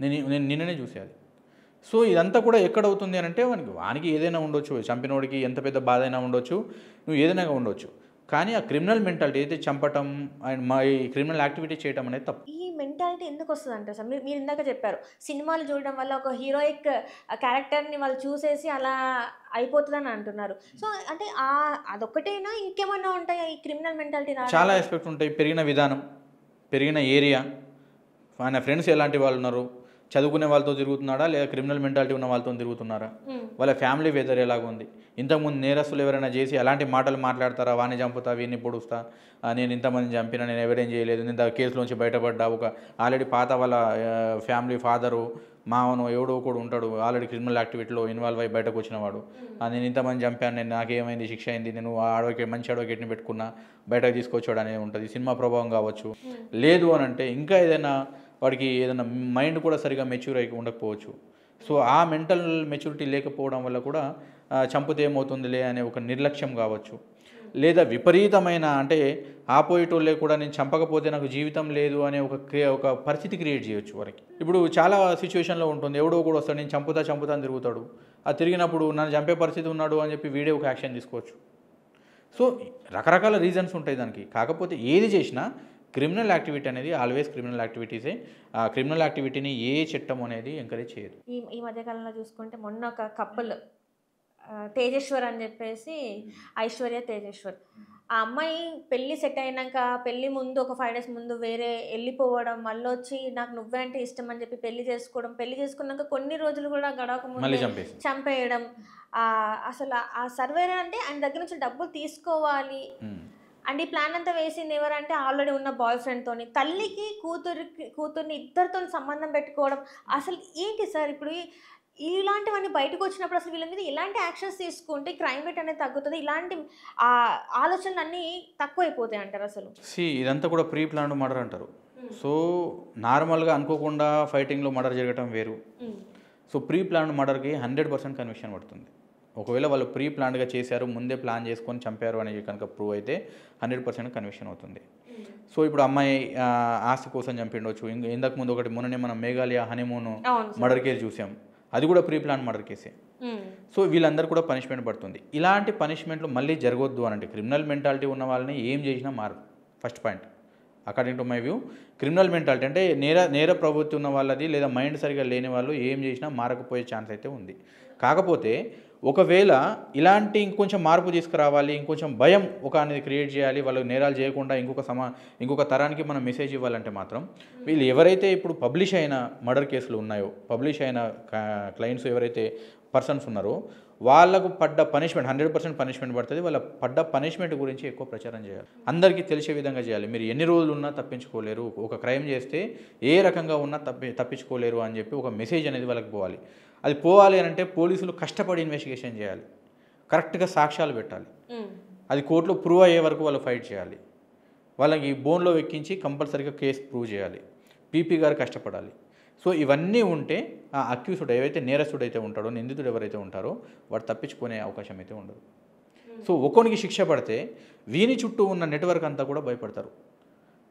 నేను నిన్ననే చూసేది. సో ఇదంతా కూడా ఎక్కడవుతుంది అని అంటే వానికి ఏదైనా ఉండొచ్చు, చంపినోడికి ఎంత పెద్ద బాధ అయినా ఉండొచ్చు, నువ్వు ఏదైనా ఉండొచ్చు, కానీ ఆ క్రిమినల్ మెంటాలిటీ అయితే చంపటం అండ్ మా ఈ క్రిమినల్ యాక్టివిటీ చేయడం అనేది తప్పు. ఈ మెంటాలిటీ ఎందుకు వస్తుంది అంటారు సార్? మీరు మీరు ఇందాక చెప్పారు సినిమాలు చూడడం వల్ల ఒక హీరోయిక్ క్యారెక్టర్ని వాళ్ళు చూసేసి అలా అయిపోతుందని అంటున్నారు. సో అంటే అదొక్కటేనా ఇంకేమైనా ఉంటాయా ఈ క్రిమినల్ మెంటాలిటీ చాలా ఆస్పెక్ట్స్ ఉంటాయి. పెరిగిన విధానం, పెరిగిన ఏరియా, ఆయన ఫ్రెండ్స్ ఎలాంటి వాళ్ళు ఉన్నారు, చదువుకునే వాళ్ళతో తిరుగుతున్నాడా లేదా క్రిమినల్ మెంటాలిటీ ఉన్న వాళ్ళతో తిరుగుతున్నారా, వాళ్ళ ఫ్యామిలీ వెదర్ ఎలాగుంది, ఇంతకుముందు నేరస్తులు ఎవరైనా చేసి అలాంటి మాటలు మాట్లాడతారా, వాడిని చంపుతా వీడిని పొడుస్తా, నేను ఇంతమంది చంపినా, నేను ఎవరేం చేయలేదు, నేను కేసులోంచి బయటపడ్డా, ఒక ఆల్రెడీ పాత వాళ్ళ ఫ్యామిలీ ఫాదరు మావను ఎవడో ఒకడు ఉంటాడు ఆల్రెడీ క్రిమినల్ యాక్టివిటీలో ఇన్వాల్వ్ అయ్యి బయటకు వచ్చినవాడు, నేను ఇంతమంది చంపాను, నేను నాకేమైంది, శిక్ష అయింది, నేను అడ్వకేట్ మంచి అడ్వకేట్ని పెట్టుకున్నా బయటకు తీసుకొచ్చాడు అనేది ఉంటుంది. సినిమా ప్రభావం కావచ్చు. లేదు అని అంటే ఇంకా ఏదైనా వాడికి ఏదైనా మైండ్ కూడా సరిగా మెచ్యూర్ అయి ఉండకపోవచ్చు. సో ఆ మెంటల్ మెచ్యూరిటీ లేకపోవడం వల్ల కూడా చంపితే ఏమవుతుందిలే అనే ఒక నిర్లక్ష్యం కావచ్చు. లేదా విపరీతమైన అంటే ఆపోజిట్ వాళ్ళే కూడా నేను చంపకపోతే నాకు జీవితం లేదు అనే ఒక పరిస్థితి క్రియేట్ చేయొచ్చు వారికి. ఇప్పుడు చాలా సిచ్యువేషన్లో ఉంటుంది, ఎవడో కూడా వస్తాడు నేను చంపుతా అని తిరుగుతాడు. అది తిరిగినప్పుడు నన్ను చంపే పరిస్థితి ఉన్నాడు అని చెప్పి వీడే ఒక యాక్షన్ తీసుకోవచ్చు. సో రకరకాల రీజన్స్ ఉంటాయి దానికి. కాకపోతే ఏది చేసినా క్రిమినల్ యాక్టివిటీ అనేది ఆల్వేస్ క్రిమినల్ యాక్టివిటీసే. ఆ క్రిమినల్ యాక్టివిటీని ఏ చట్టం అనేది ఎంకరేజ్ చేయదు. ఈ మధ్యకాలంలో చూసుకుంటే మొన్న ఒక కపుల్ తేజేశ్వర్ అని చెప్పేసి ఐశ్వర్య తేజేశ్వర్, ఆ అమ్మాయి పెళ్ళి సెట్ అయినాక పెళ్ళి ముందు ఒక 5 days ముందు వేరే వెళ్ళిపోవడం, మళ్ళీ వచ్చి నాకు నువ్వే అంటే ఇష్టం అని చెప్పి పెళ్లి చేసుకోవడం, పెళ్లి చేసుకున్నాక కొన్ని రోజులు కూడా గడవక ముందు చంపేయడం. అసలు ఆ సర్వేర్ అంటే ఆయన దగ్గర నుంచి డబ్బులు తీసుకోవాలి అండ్ ఈ ప్లాన్ అంతా వేసింది ఎవరంటే ఆల్రెడీ ఉన్న బాయ్ ఫ్రెండ్తోని, తల్లికి కూతుర్ని ఇద్దరితో సంబంధం పెట్టుకోవడం. అసలు ఏంటి సార్ ఇప్పుడు ఇలాంటివన్నీ బయటకు వచ్చినప్పుడు అసలు వీళ్ళ మీద ఇలాంటి యాక్షన్స్ తీసుకుంటే క్రైమ్ రేట్ అనేది తగ్గుతుంది, ఇలాంటి ఆలోచనలు అన్నీ తక్కువైపోతాయి అంటారు అసలు? ఇదంతా కూడా ప్రీ ప్లాన్డ్ మర్డర్ అంటారు. సో నార్మల్గా అనుకోకుండా ఫైటింగ్లో మర్డర్ జరగటం వేరు. సో ప్రీ ప్లాన్డ్ మర్డర్కి 100% కన్విక్షన్ పడుతుంది. ఒకవేళ వాళ్ళు ప్రీ ప్లాన్డ్గా చేశారు, ముందే ప్లాన్ చేసుకొని చంపారు అనేది కనుక ప్రూవ్ అయితే 100% కన్విక్షన్ అవుతుంది. సో ఇప్పుడు అమ్మాయి ఆస్తి కోసం చంపిండొచ్చు. ఇంతకు ముందు ఒకటి మొన్ననే మనం మేఘాలయ హనీమూన్ మర్డర్ కేసు చూసాం, అది కూడా ప్రీ ప్లాన్ మర్డర్ కేసే. సో వీళ్ళందరూ కూడా పనిష్మెంట్ పడుతుంది. ఇలాంటి పనిష్మెంట్లు మళ్ళీ జరగొద్దు అనంటే క్రిమినల్ మెంటాలిటీ ఉన్న వాళ్ళని ఏం చేసినా మారదు. First point according to my view, criminal mentality అంటే నేర ప్రవృత్తి ఉన్న వాళ్ళది లేదా మైండ్ సరిగా లేని వాళ్ళు ఏం చేసినా మారకపోయే ఛాన్స్ అయితే ఉంది. కాకపోతే ఒకవేళ ఇలాంటి ఇంకొంచెం మార్పు తీసుకురావాలి, ఇంకొంచెం భయం అనేది క్రియేట్ చేయాలి, వాళ్ళు నేరాలు చేయకుండా ఇంకొక తరానికి మనం మెసేజ్ ఇవ్వాలంటే మాత్రం వీళ్ళు ఎవరైతే ఇప్పుడు పబ్లిష్ అయిన మర్డర్ కేసులు ఉన్నాయో, పబ్లిష్ అయిన క్లయింట్స్ ఎవరైతే పర్సన్స్ ఉన్నారో వాళ్ళకు పడ్డ పనిష్మెంట్ 100% పనిష్మెంట్ పడుతుంది. వాళ్ళ పడ్డ పనిష్మెంట్ గురించి ఎక్కువ ప్రచారం చేయాలి, అందరికీ తెలిసే విధంగా చేయాలి. మీరు ఎన్ని రోజులు ఉన్నా తప్పించుకోలేరు, ఒక క్రైమ్ చేస్తే ఏ రకంగా ఉన్నా తప్పించుకోలేరు అని చెప్పి ఒక మెసేజ్ అనేది వాళ్ళకి పోవాలి. అది పోవాలి అని అంటే పోలీసులు కష్టపడి ఇన్వెస్టిగేషన్ చేయాలి, కరెక్ట్గా సాక్ష్యాలు పెట్టాలి, అది కోర్టులో ప్రూవ్ అయ్యే వరకు వాళ్ళు ఫైట్ చేయాలి, వాళ్ళకి బోన్లో ఎక్కించి కంపల్సరీగా కేసు ప్రూవ్ చేయాలి, పీపీ గారు కష్టపడాలి. సో ఇవన్నీ ఉంటే ఆ అక్యూజ్డ్ ఏవైతే నేరస్తుడు అయితే ఉంటాడో, నిందితుడు ఎవరైతే ఉంటారో వాడు తప్పించుకునే అవకాశం అయితే ఉండదు. సో ఒక్కొనికి శిక్ష పడితే వీని చుట్టూ ఉన్న నెట్వర్క్ అంతా కూడా భయపడతారు.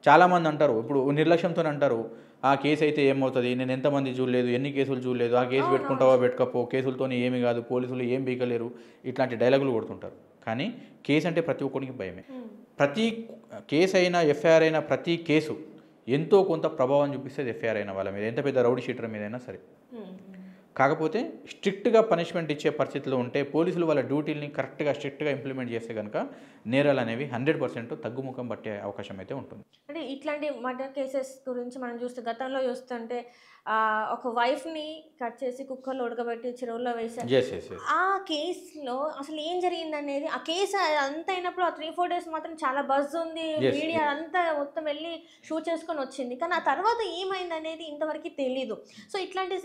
చాలామంది అంటారు, ఇప్పుడు నిర్లక్ష్యంతో అంటారు, ఆ కేసు అయితే ఏమవుతుంది, నేను ఎంతమంది చూడలేదు, ఎన్ని కేసులు చూడలేదు, ఆ కేసు పెట్టుకుంటావా పెట్టుకపో, కేసులతో ఏమీ కాదు, పోలీసులు ఏం బీకలేరు, ఇట్లాంటి డైలాగులు కొడుతుంటారు. కానీ కేసు అంటే ప్రతి ఒక్కరికి భయమే. ప్రతి కేసు అయినా ఎఫ్ఐఆర్ అయినా ప్రతి కేసు ఎంతో కొంత ప్రభావం చూపిస్తుంది ఎఫ్ఐఆర్ అయిన వాళ్ళ మీద, ఎంత పెద్ద రౌడీ షీటర్ మీద అయినా సరే. కాకపోతే స్ట్రిక్ట్గా పనిష్మెంట్ ఇచ్చే పరిస్థితిలో ఉంటే పోలీసులు వాళ్ళ డ్యూటీలని కరెక్ట్గా స్ట్రిక్ట్గా ఇంప్లిమెంట్ చేస్తే కనుక నేరాలు అనేవి 100% తగ్గుముఖం పట్టే అవకాశం అయితే ఉంటుంది. అంటే ఇట్లాంటి మర్డర్ కేసెస్ గురించి మనం గతంలో చూస్తుంటే ఒక వైఫ్ని కట్ చేసి కుక్కర్లో ఉడకబెట్టి చెరువులో వేసారు. ఆ కేసులో అసలు ఏం జరిగింది అనేది, ఆ కేసు అంత అయినప్పుడు ఆ 3-4 days మాత్రం చాలా బజ్ ఉంది, మీడియా అంతా మొత్తం వెళ్ళి షూట్ చేసుకొని వచ్చింది. కానీ ఆ తర్వాత ఏమైంది అనేది ఇంతవరకు తెలీదు. సో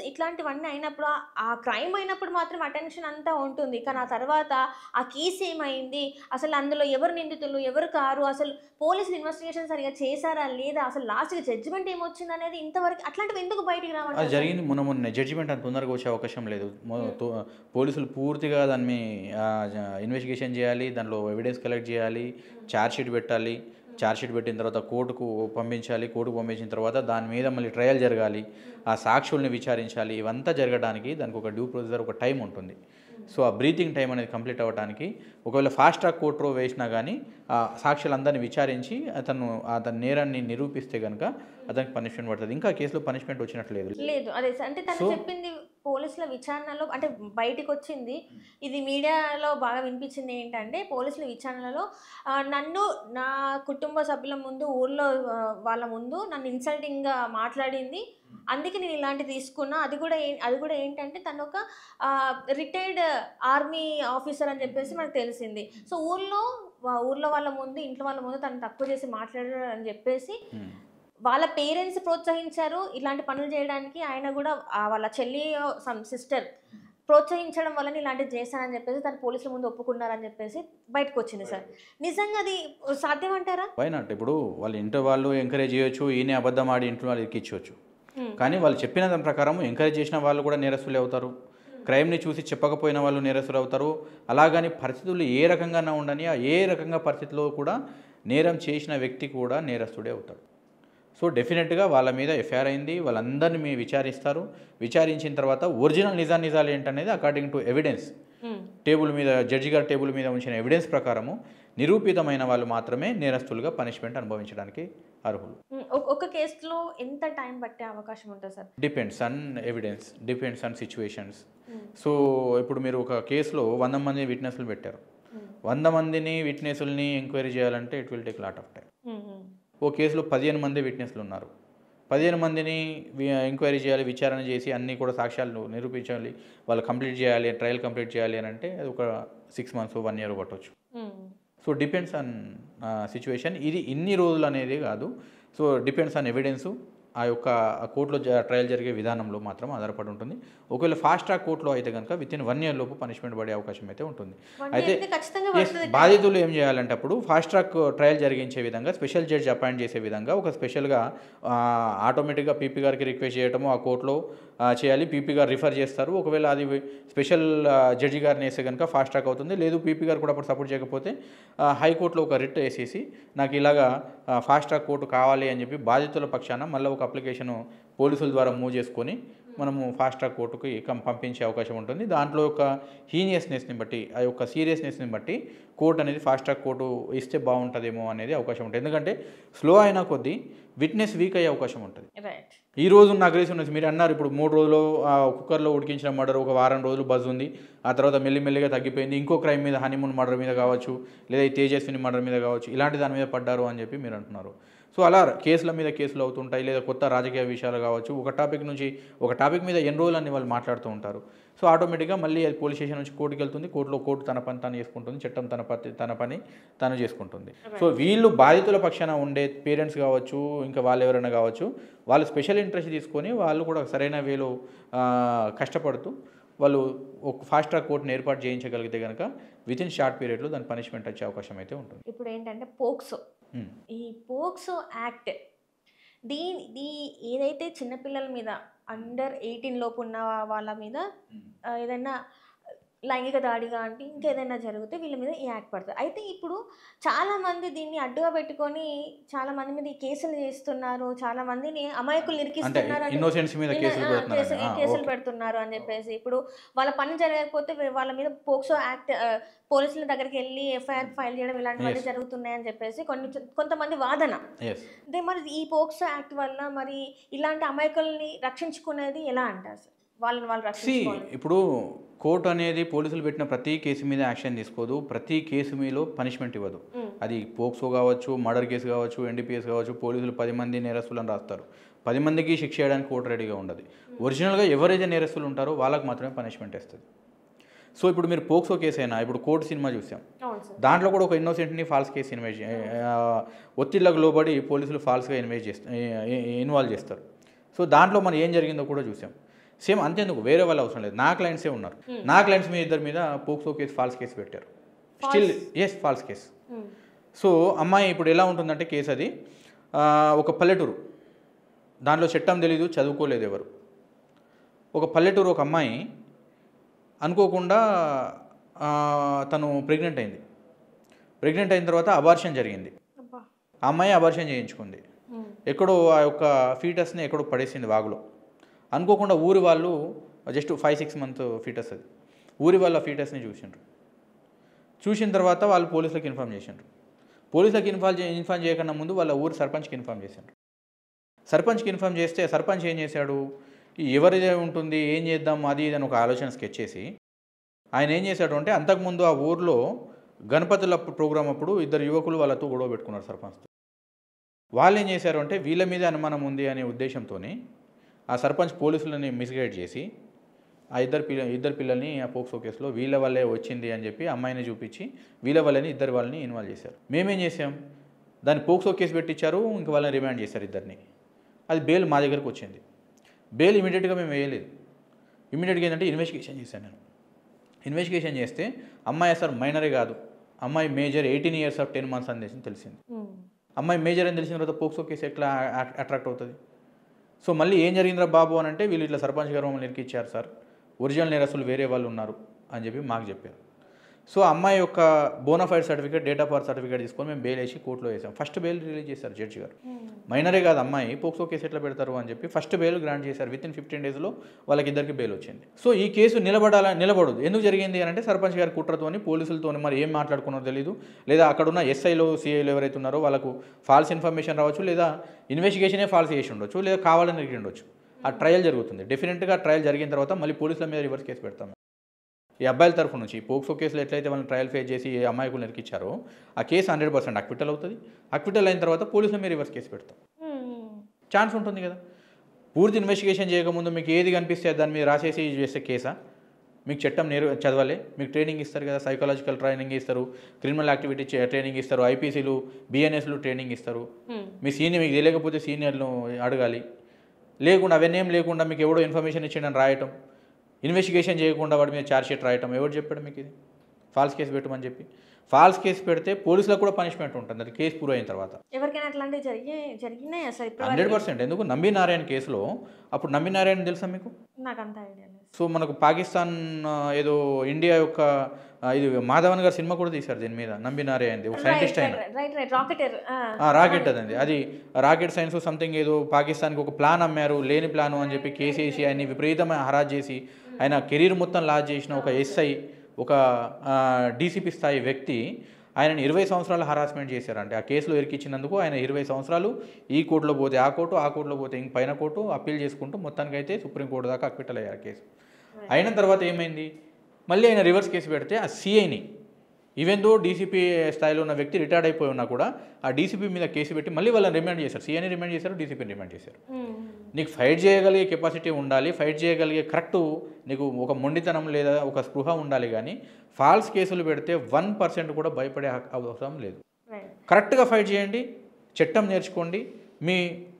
ఇట్లాంటివన్నీ అయినప్పుడు ఆ క్రైమ్ అయినప్పుడు మాత్రం అటెన్షన్ అంతా ఉంటుంది, కానీ ఆ తర్వాత ఆ కేసు ఏమైంది, అసలు అందులో ఎవరు నిందితులు ఎవరు కారు, అసలు పోలీసులు ఇన్వెస్టిగేషన్ సరిగా చేశారా లేదా, అసలు లాస్ట్గా జడ్జిమెంట్ ఏమొచ్చింది అనేది ఇంతవరకు అట్లాంటివి ఎందుకు బయటికి రావాలి? అది జరిగింది మొన్న జడ్జిమెంట్ అంత తొందరగా వచ్చే అవకాశం లేదు. పోలీసులు పూర్తిగా దాన్ని ఇన్వెస్టిగేషన్ చేయాలి, దానిలో ఎవిడెన్స్ కలెక్ట్ చేయాలి, ఛార్జ్ షీట్ పెట్టాలి, ఛార్జ్షీట్ పెట్టిన తర్వాత కోర్టుకు పంపించాలి, కోర్టుకు పంపించిన తర్వాత దాని మీద మళ్ళీ ట్రయల్ జరగాలి, ఆ సాక్షుల్ని విచారించాలి, ఇవంతా జరగడానికి దానికి ఒక డ్యూ ప్రొసీజర్, ఒక టైం ఉంటుంది. సో ఆ బ్రీతింగ్ టైం అనేది కంప్లీట్ అవ్వడానికి ఒకవేళ ఫాస్ట్ ట్రాక్ కోర్టులో వేసినా కానీ ఆ సాక్షులందరినీ విచారించి అతని నేరాన్ని నిరూపిస్తే కనుక అతనికి పనిష్మెంట్ పడుతుంది. ఇంకా కేసులో పనిష్మెంట్ వచ్చినట్లు లేదు. అదే అంటే తను చెప్పింది పోలీసుల విచారణలో అంటే బయటికి వచ్చింది, ఇది మీడియాలో బాగా వినిపించింది ఏంటంటే పోలీసుల విచారణలో నన్ను నా కుటుంబ సభ్యుల ముందు ఊళ్ళో వాళ్ళ ముందు నన్ను ఇన్సల్టింగ్గా మాట్లాడింది, అందుకే నేను ఇలాంటి తీసుకున్నా. అది కూడా ఏంటంటే తను ఒక రిటైర్డ్ ఆర్మీ ఆఫీసర్ అని చెప్పేసి మనకు తెలిసింది. సో ఊర్లో వాళ్ళ ముందు ఇంట్లో వాళ్ళ ముందు తను తక్కువ చేసి మాట్లాడారు అని చెప్పేసి వాళ్ళ పేరెంట్స్ ప్రోత్సహించారు ఇలాంటి పనులు చేయడానికి. ఆయన కూడా వాళ్ళ చెల్లి సిస్టర్ ప్రోత్సహించడం వల్ల ఇలాంటివి చేశానని చెప్పేసి తను పోలీసుల ముందు ఒప్పుకున్నారని చెప్పేసి బయటకు వచ్చింది. సార్ నిజంగా అది సాధ్యం అంటారా? వైనాట్. ఇప్పుడు వాళ్ళ ఇంట్లో వాళ్ళు ఎంకరేజ్ చేయొచ్చు, ఈయన అబద్ధం ఆడి ఇంట్లో వాళ్ళు ఎక్కించవచ్చు. కానీ వాళ్ళు చెప్పిన దాని ప్రకారం ఎంకరేజ్ చేసిన వాళ్ళు కూడా నేరస్తులే అవుతారు, క్రైమ్ని చూసి చెప్పకపోయిన వాళ్ళు నేరస్తులు అవుతారు. అలాగని పరిస్థితులు ఏ రకంగా ఉండని ఏ రకంగా పరిస్థితుల్లో కూడా నేరం చేసిన వ్యక్తి కూడా నేరస్తుడే అవుతాడు. సో డెఫినెట్గా వాళ్ళ మీద ఎఫ్ఐఆర్ అయింది, వాళ్ళందరినీ విచారిస్తారు. విచారించిన తర్వాత ఒరిజినల్ నిజాలు ఏంటనేది అకార్డింగ్ టు ఎవిడెన్స్ టేబుల్ మీద, జడ్జి గారి టేబుల్ మీద ఉంచిన ఎవిడెన్స్ ప్రకారము నిరూపితమైన వాళ్ళు మాత్రమే నేరస్తులుగా పనిష్మెంట్ అనుభవించడానికి అర్హులు. ఒక కేసులో ఎంత టైం పట్టే అవకాశం ఉంటుంది sir? Depends on evidence, depends on situations. So ఇప్పుడు మీరు ఒక కేసులో 100 మంది విట్నెస్లు పెట్టారు, 100 మందిని విట్నెస్ని ఎంక్వైరీ చేయాలంటే it will take lot of time. ఓ కేసులో 15 మంది విట్నెస్లు ఉన్నారు, 15 మందిని ఎంక్వైరీ చేయాలి, విచారణ చేసి అన్నీ కూడా సాక్ష్యాలు నిరూపించాలి, వాళ్ళు కంప్లీట్ చేయాలి, ట్రయల్ కంప్లీట్ చేయాలి అని అంటే అది ఒక 6 months 1 year పట్టవచ్చు. So depends on situation. ఇది ఇన్ని రోజులు అనేది కాదు. సో డిపెండ్స్ ఆన్ ఎవిడెన్సు, ఆ యొక్క కోర్టులో ట్రయల్ జరిగే విధానంలో మాత్రం ఆధారపడి ఉంటుంది. ఒకవేళ ఫాస్ట్ ట్రాక్ కోర్టులో అయితే కనుక వితిన్ 1 year లోపు పనిష్మెంట్ పడే అవకాశం అయితే ఉంటుంది. అయితే బాధితులు ఏం చేయాలంటే అప్పుడు ఫాస్ట్ ట్రాక్ ట్రయల్ జరిగించే విధంగా స్పెషల్ జడ్జి అపాయింట్ చేసే విధంగా ఒక స్పెషల్గా ఆటోమేటిక్గా పీపీ గారికి రిక్వెస్ట్ చేయడము ఆ కోర్టులో చేయాలి. పీపీ గారు రిఫర్ చేస్తారు. ఒకవేళ అది స్పెషల్ జడ్జి గారిని వేస్తే కనుక ఫాస్ట్ ట్రాక్ అవుతుంది. లేదు పీపీ గారు కూడా అప్పుడు సపోర్ట్ చేయకపోతే హైకోర్టులో ఒక రిట్ వేసేసి నాకు ఇలాగా ఫాస్ట్ ట్రాక్ కోర్టు కావాలి అని చెప్పి బాధితుల పక్షాన మళ్ళీ ఒక అప్లికేషను పోలీసుల ద్వారా మూవ్ చేసుకొని మనము ఫాస్ట్ ట్రాక్ కోర్టుకి పంపించే అవకాశం ఉంటుంది. దాంట్లో యొక్క హీనియస్నెస్ని బట్టి, ఆ యొక్క సీరియస్నెస్ని బట్టి కోర్టు అనేది ఫాస్ట్ ట్రాక్ కోర్టు ఇస్తే బాగుంటుందేమో అనేది అవకాశం ఉంటుంది. ఎందుకంటే స్లో అయినా కొద్దీ విట్నెస్ వీక్ అయ్యే అవకాశం ఉంటుంది. ఈ రోజు ఉన్న అగ్రెసివ్నెస్ మీరు అన్నారు, ఇప్పుడు 3 రోజులు కుక్కర్లో ఉడికించిన మర్డర్, ఒక వారం రోజులు బజ్ ఉంది, ఆ తర్వాత మెల్లిమెల్లిగా తగ్గిపోయింది. ఇంకో క్రైమ్ మీద హనీమూన్ మర్డర్ మీద కావచ్చు, లేదా ఈ తేజస్విని మర్డర్ మీద కావచ్చు, ఇలాంటి దాని మీద పడ్డారు అని చెప్పి మీరు అంటున్నారు. సో అలా కేసుల మీద కేసులు అవుతుంటాయి, లేదా కొత్త రాజకీయ విషయాలు కావచ్చు. ఒక టాపిక్ నుంచి ఒక టాపిక్ మీద ఎన్ని రోజులు అని వాళ్ళు మాట్లాడుతూ ఉంటారు. సో ఆటోమేటిక్గా మళ్ళీ అది పోలీస్ స్టేషన్ నుంచి కోర్టుకి వెళ్తుంది, కోర్టులో కోర్టు తన పని తాను చేసుకుంటుంది, చట్టం తన పని తాను చేసుకుంటుంది. సో వీళ్ళు బాధితుల పక్షాన ఉండే పేరెంట్స్ కావచ్చు, ఇంకా వాళ్ళు ఎవరైనా కావచ్చు, వాళ్ళు స్పెషల్ ఇంట్రెస్ట్ తీసుకొని వాళ్ళు కూడా సరైన వేలో కష్టపడుతూ వాళ్ళు ఒక ఫాస్ట్ ట్రాక్ కోర్టును ఏర్పాటు చేయించగలిగితే కనుక వితిన్ షార్ట్ పీరియడ్లో దాని పనిష్మెంట్ వచ్చే అవకాశం అయితే ఉంటుంది. ఇప్పుడు ఏంటంటే పోక్సో, ఈ పోక్సో యాక్ట్ దీని ఏదైతే చిన్నపిల్లల మీద అండర్ 18 లోపు ఉన్న వాళ్ళ మీద ఏదైనా లైంగిక దాడిగా అంటే ఇంకేదైనా జరిగితే వీళ్ళ మీద ఈ యాక్ట్ పడుతుంది. అయితే ఇప్పుడు చాలామంది దీన్ని అడ్డుగా పెట్టుకొని చాలా మంది మీద ఈ కేసులు చేస్తున్నారు, చాలా మందిని అమాయకులు నిరికిస్తున్నారు, కేసులు పెడుతున్నారు అని చెప్పేసి. ఇప్పుడు వాళ్ళ పని జరగకపోతే వాళ్ళ మీద పోక్సో యాక్ట్ పోలీసుల దగ్గరికి వెళ్ళి ఎఫ్ఐఆర్ ఫైల్ చేయడం ఇలాంటివన్నీ జరుగుతున్నాయని చెప్పేసి కొంతమంది వాదన. అదే మరి ఈ పోక్సో యాక్ట్ వల్ల మరి ఇలాంటి అమాయకుల్ని రక్షించుకునేది ఎలా అంటారు సార్? వాళ్ళని వాళ్ళు రక్షించుకోవాలి. ఇప్పుడు కోర్టు అనేది పోలీసులు పెట్టిన ప్రతి కేసు మీద యాక్షన్ తీసుకోదు, ప్రతి కేసు మీలో పనిష్మెంట్ ఇవ్వదు. అది పోక్సో కావచ్చు, మర్డర్ కేసు కావచ్చు, ఎన్డీపీఎస్ కావచ్చు. పోలీసులు 10 మంది నేరస్తులను రాస్తారు, 10 మందికి శిక్ష చేయడానికి కోర్టు రెడీగా ఉండదు. ఒరిజినల్గా ఎవరైతే నేరస్తులు ఉంటారో వాళ్ళకి మాత్రమే పనిష్మెంట్ ఇస్తుంది. సో ఇప్పుడు మీరు పోక్సో కేసు అయినా ఇప్పుడు కోర్టు సినిమా చూసాం, దాంట్లో కూడా ఒక ఇన్నోసెంట్ని ఫాల్స్ కేసు ఒత్తిళ్లకు లోబడి పోలీసులు ఫాల్స్గా ఇన్వాల్వ్ చేస్తారు. సో దాంట్లో మనం ఏం జరిగిందో కూడా చూసాం. సేమ్ అంతేందుకు వేరే వాళ్ళు అవసరం లేదు, నా క్లయింట్సే ఉన్నారు, నా క్లయింట్స్ మీద ఇద్దరి మీద పోక్సో కేసు ఫాల్స్ కేసు పెట్టారు. Still false case. సో అమ్మాయి ఇప్పుడు ఎలా ఉంటుందంటే కేసు అది ఒక పల్లెటూరు, దాంట్లో చట్టం తెలీదు, చదువుకోలేదు ఎవరు. ఒక పల్లెటూరు ఒక అమ్మాయి అనుకోకుండా తను ప్రెగ్నెంట్ అయింది. ప్రెగ్నెంట్ అయిన తర్వాత అబార్షన్ జరిగింది. ఆ అమ్మాయి అబార్షన్ చేయించుకుంది. ఎక్కడో ఆ యొక్క ఫీటస్ని ఎక్కడో పడేసింది వాగులో. అనుకోకుండా ఊరి వాళ్ళు జస్ట్ 5-6 మంత్ ఫీటస్ అది. ఊరి వాళ్ళ ఫీటస్ని చూసిన తర్వాత వాళ్ళు పోలీసులకు ఇన్ఫార్మ్ చేసిండ్రు. పోలీసులకు ఇన్ఫార్మ్ చేయకుండా ముందు వాళ్ళ ఊరి సర్పంచ్కి ఇన్ఫార్మ్ చేసిండ్రు. సర్పంచ్కి ఇన్ఫార్మ్ చేస్తే సర్పంచ్ ఏం చేశాడు, ఎవరిదే ఉంటుంది ఏం చేద్దాం అది ఇది అని ఒక ఆలోచన స్కెచ్ చేసి ఆయన ఏం చేశాడు అంటే, అంతకుముందు ఆ ఊర్లో గణపతుల ప్రోగ్రాం అప్పుడు 2 యువకులు వాళ్ళతో గొడవ పెట్టుకున్నారు సర్పంచ్తో. వాళ్ళు ఏం చేశారు అంటే, వీళ్ళ మీద అనుమానం ఉంది అనే ఉద్దేశంతో ఆ సర్పంచ్ పోలీసులని మిస్గైడ్ చేసి ఆ ఇద్దరు పిల్లల్ని ఆ పోక్సో కేసులో వీళ్ళ వల్లే వచ్చింది అని చెప్పి అమ్మాయిని చూపించి వీళ్ళ వల్లని ఇద్దరు వాళ్ళని ఇన్వాల్వ్ చేశారు. మేమేం చేసాం, దాన్ని పోక్సో కేసు పెట్టించారు, ఇంక వాళ్ళని రిమాండ్ చేశారు ఇద్దరిని. అది బెయిల్ మా దగ్గరకు వచ్చింది. బెయిల్ ఇమీడియట్గా మేము వేయలేదు. ఇమీడియట్గా ఏంటంటే ఇన్వెస్టిగేషన్ చేశాను నేను. ఇన్వెస్టిగేషన్ చేస్తే అమ్మాయి అసలు మైనరే కాదు, అమ్మాయి మేజర్ 18 years 10 months అని తెలిసింది. అమ్మాయి మేజర్ అని తెలిసిన తర్వాత పోక్సో కేసు ఎట్లా అట్రాక్ట్ అవుతుంది? సో మళ్ళీ ఏం జరిగిందిరా బాబు అని అంటే, వీళ్ళు ఇట్లా సర్పంచ్ గారు మమ్మల్ని ఇరికిచ్చారు సార్, ఒరిజినల్ నేరస్తులు వేరే వాళ్ళు ఉన్నారు అని చెప్పి మాకు చెప్పారు. సో అమ్మాయి యొక్క bonafide certificate, date of birth certificate తీసుకొని మేము బెయిల్ వేసి కోర్టులో వేసాం. ఫస్ట్ బెయిల్ రిలీజ్ చేశారు జడ్జి గారు. మైనరే కాదు అమ్మాయి, పోక్సో కేసు ఎట్లా పెడతారు అని చెప్పి ఫస్ట్ బెయిల్ గ్రాంట్ చేశారు. వితిన్ 15 days వాళ్ళకి ఇద్దరికి బెయిల్ వచ్చింది. సో ఈ కేసు నిలబడదు. ఎందుకు జరిగింది అని అంటే, సర్పంచ్ గారి కుట్రతోని పోలీసులతో మరి ఏం మాట్లాడుకున్నారో తెలియదు, లేదా అక్కడున్న ఎస్ఐలు సిఐలు ఎవరైతే ఉన్నారో వాళ్ళకు ఫాల్స్ ఇన్ఫర్మేషన్ రావచ్చు, లేదా ఇన్వెస్టిగేషనే ఫాల్స్ చేసి ఉండొచ్చు, లేదా కావాలని ఇరిగి ఉండొచ్చు. ఆ ట్రయల్ జరుగుతుంది. డెఫినెట్గా ట్రయల్ జరిగిన తర్వాత మళ్ళీ పోలీసుల మీద రివర్స్ కేసు పెడతాం. ఈ అబ్బాయిల తరఫు నుంచి పోక్సో కేసులో ఎట్లయితే వాళ్ళని ట్రయల్ ఫేస్ చేసి ఏ అమ్మాయికులు నిరికిచ్చారో ఆ కేసు 100% అక్విటల్ అవుతుంది. అక్విటల్ అయిన తర్వాత పోలీసుల మీద రివర్స్ కేసు పెడతాం. ఛాన్స్ ఉంటుంది కదా. పూర్తి ఇన్వెస్టిగేషన్ చేయకముందు మీకు ఏది కనిపిస్తే దాని మీద రాసేసి చేసే కేసా? మీకు చట్టం చదవాలి, మీకు ట్రైనింగ్ ఇస్తారు కదా, సైకలాజికల్ ట్రైనింగ్ ఇస్తారు, క్రిమినల్ యాక్టివిటీ ట్రైనింగ్ ఇస్తారు, ఐపీసీలు బిఎన్ఎస్లు ట్రైనింగ్ ఇస్తారు. మీ సీనియర్ మీకు తెలియకపోతే సీనియర్లు అడగాలి. లేకుండా అవన్నీ ఏం లేకుండా మీకు ఎవడో ఇన్ఫర్మేషన్ ఇచ్చిండని రాయటం, ఇన్వెస్టిగేషన్ చేయకుండా వాడి మీద ఛార్జ్ షీట్ రాయటం, ఎవరు చెప్పాడు మీకు ఇది ఫాల్స్ కేసు పెట్టమని చెప్పి? ఫాల్స్ కేసు పెడితే పోలీసులకు కూడా పనిష్మెంట్ ఉంటుంది, అది కేసు పూర్తి అయిన తర్వాత. ఎవరికైనా అట్లాంటివి జరిగినాయి అసలు 100%. ఎందుకు నంబి నారాయణ కేసులో అప్పుడు నంబి నారాయణ తెలుసా మీకు? నాకు అంత ఐడియా లేదు. సో మనకు పాకిస్తాన్ ఏదో ఇండియా యొక్క ఇది మాధవన్ గారు సినిమా కూడా తీశారు దీని మీద, నంబి నారాయణది, ఒక సైంటిస్ట్ అయిన రాకెట్ అదండి, అది రాకెట్ సైన్స్ సంథింగ్ ఏదో పాకిస్తాన్కి ఒక ప్లాన్ అమ్మారు, లేని ప్లాను అని చెప్పి కేసేసి ఆయన్ని విపరీతమైన హరాజ్ చేసి ఆయన కెరీర్ మొత్తం లాస్ చేసిన ఒక ఎస్ఐ, ఒక డీసీపీ స్థాయి వ్యక్తి ఆయనని 20 సంవత్సరాలు హరాస్మెంట్ చేశారంటే ఆ కేసులో ఇరికిచ్చినందుకు ఆయన 20 సంవత్సరాలు ఈ కోర్టులో పోతే ఆ కోర్టులో పోతే ఇంక పైన కోర్టు అప్పీల్ చేసుకుంటూ మొత్తానికైతే సుప్రీంకోర్టు దాకా అక్విటల్ అయ్యారు కేసు. అయిన తర్వాత ఏమైంది, మళ్ళీ ఆయన రివర్స్ కేసు పెడితే ఆ సిఐని, ఈవెన్ దో డీసీపీ స్థాయిలో ఉన్న వ్యక్తి రిటైర్డ్ అయిపోయి ఉన్నా కూడా ఆ డీసీపీ మీద కేసు పెట్టి మళ్ళీ వాళ్ళని రిమాండ్ చేశారు. సిఐని రిమాండ్ చేశారు, డీసీపీని రిమాండ్ చేశారు. నీకు ఫైట్ చేయగలిగే కెపాసిటీ ఉండాలి, ఫైట్ చేయగలిగే కరెక్ట్ నీకు ఒక మొండితనం లేదా ఒక స్పృహ ఉండాలి. కానీ ఫాల్స్ కేసులు పెడితే 1% కూడా భయపడే అవసరం లేదు. కరెక్ట్గా ఫైట్ చేయండి, చట్టం నేర్చుకోండి, మీ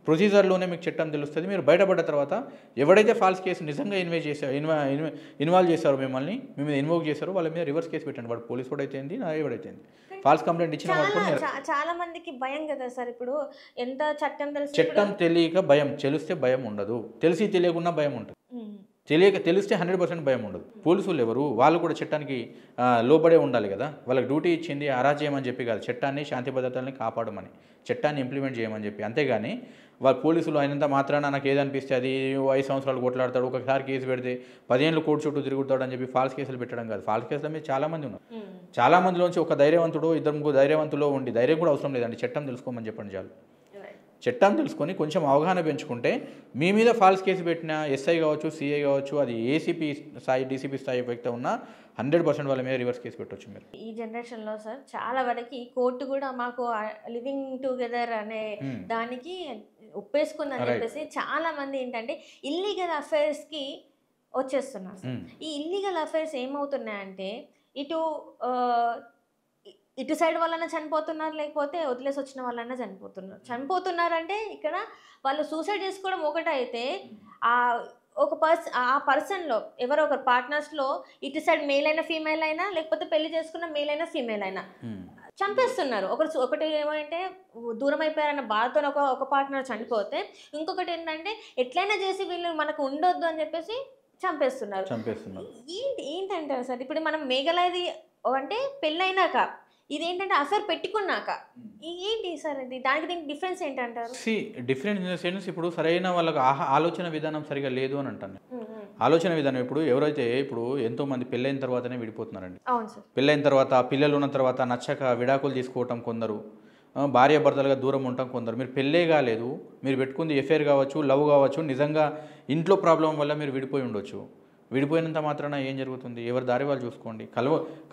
ప్రొసీజర్లోనే మీకు చట్టం తెలుస్తుంది. మీరు బయటపడ్డ తర్వాత ఎవడైతే ఫాల్స్ కేసు నిజంగా ఇన్వాల్వ్ చేశారో మిమ్మల్ని, మీ మీద ఇన్వోక్ చేశారో వాళ్ళ మీద రివర్స్ కేసు పెట్టండి. వాడు పోలీస్ కూడా అయితేంది, నా ఎవడైతే ఫాల్స్ కంప్లైంట్ ఇచ్చిన చాలా మందికి భయం కదా సార్. ఇప్పుడు ఎంత చట్టం తెలియక భయం, తెలిస్తే భయం ఉండదు, తెలిసి తెలియకుండా భయం ఉంటుంది. తెలిస్తే 100% భయం ఉండదు. పోలీసులు ఎవరు, వాళ్ళు కూడా చట్టానికి లోబడే ఉండాలి కదా. వాళ్ళకి డ్యూటీ ఇచ్చింది అరాజ్ చేయమని చెప్పి కాదు, చట్టాన్ని శాంతి భద్రతల్ని కాపాడమని, చట్టాన్ని ఇంప్లిమెంట్ చేయమని చెప్పి. అంతేగాని వాళ్ళ పోలీసులు అయినంత మాత్రాన నాకు ఏదనిపిస్తే అది 5 సంవత్సరాలు కొట్లాడతాడు, ఒకసారి కేసు పెడితే 10 ఏళ్ళు కోర్టు చుట్టూ తిరుగుతాడు అని చెప్పి ఫాల్స్ కేసులు పెట్టడం కాదు. ఫాల్స్ కేసుల మీద చాలామంది ఉన్నారు. చాలా మందిలోంచి ఒక ధైర్యవంతుడు, 2-3 ధైర్యవంతులు ఉండి, ధైర్యం కూడా అవసరం లేదండి, చట్టం తెలుసుకోమని చెప్పండి చాలు. చట్టం తెలుసుకొని కొంచెం అవగాహన పెంచుకుంటే మీ మీద ఫాల్స్ కేసు పెట్టిన ఎస్ఐ కావచ్చు, సిఐ కావచ్చు, అది ఏసీపీ స్థాయి డీసీపీ స్థాయి వ్యక్తి ఉన్నా 100% వాళ్ళ మీద రివర్స్ కేసు పెట్టవచ్చు. మీరు ఈ జనరేషన్లో సార్ చాలా వరకు ఈ కోర్టు కూడా మాకు లివింగ్ టుగెదర్ అనే దానికి ఒప్పేసుకుందని చెప్పేసి చాలా మంది ఏంటంటే ఇల్లీగల్ అఫైర్స్కి వచ్చేస్తున్నారు. ఈ ఇల్లీగల్ అఫైర్స్ ఏమవుతున్నాయంటే ఇటు సైడ్ వాళ్ళైనా చనిపోతున్నారు, లేకపోతే వదిలేసి వచ్చిన వాళ్ళైనా చనిపోతున్నారంటే ఇక్కడ వాళ్ళు సూసైడ్ చేసుకోవడం ఒకటైతే ఆ పర్సన్లో ఎవరో ఒకరు పార్ట్నర్స్లో ఇటు సైడ్ మేల్ అయినా ఫీమేల్ అయినా, లేకపోతే పెళ్లి చేసుకున్న మేల్ అయినా ఫీమేల్ అయినా చంపేస్తున్నారు. ఒకటి ఏమంటే దూరం అయిపోయారన్న బాధతో ఒక పార్ట్నర్ చనిపోతే, ఇంకొకటి ఏంటంటే ఎట్లయినా చేసి వీళ్ళు మనకు ఉండొద్దు అని చెప్పేసి చంపేస్తున్నారు. ఏంటంటారు సార్? ఇప్పుడు మనం మేఘలాది అంటే పెళ్ళైనాక ఇదేంటంటే అఫేర్ పెట్టుకున్నాక ఏంటి సార్ ఇది, దానికి దీనికి డిఫరెన్స్ ఏంటంటారు? డిఫరెంట్ ఇన్ ద సెన్స్ ఇప్పుడు సరైన వాళ్ళకి ఆలోచన విధానం సరిగా లేదు అని అంటాను. ఆలోచన విధానం ఇప్పుడు ఎవరైతే ఇప్పుడు ఎంతోమంది పెళ్ళైన తర్వాతనే విడిపోతున్నారండి. అవును సార్. పెళ్ళైన తర్వాత పిల్లలు ఉన్న తర్వాత నచ్చక విడాకులు తీసుకోవటం కొందరు, భార్యాభర్తలుగా దూరం ఉండటం కొందరు. మీరు పెళ్ళే కాలేదు, మీరు పెట్టుకుంది ఎఫ్ఐఆర్ కావచ్చు, లవ్ కావచ్చు, నిజంగా ఇంట్లో ప్రాబ్లం వల్ల మీరు విడిపోయి ఉండొచ్చు. విడిపోయినంత మాత్రాన ఏం జరుగుతుంది? ఎవరి దారి వాళ్ళు చూసుకోండి.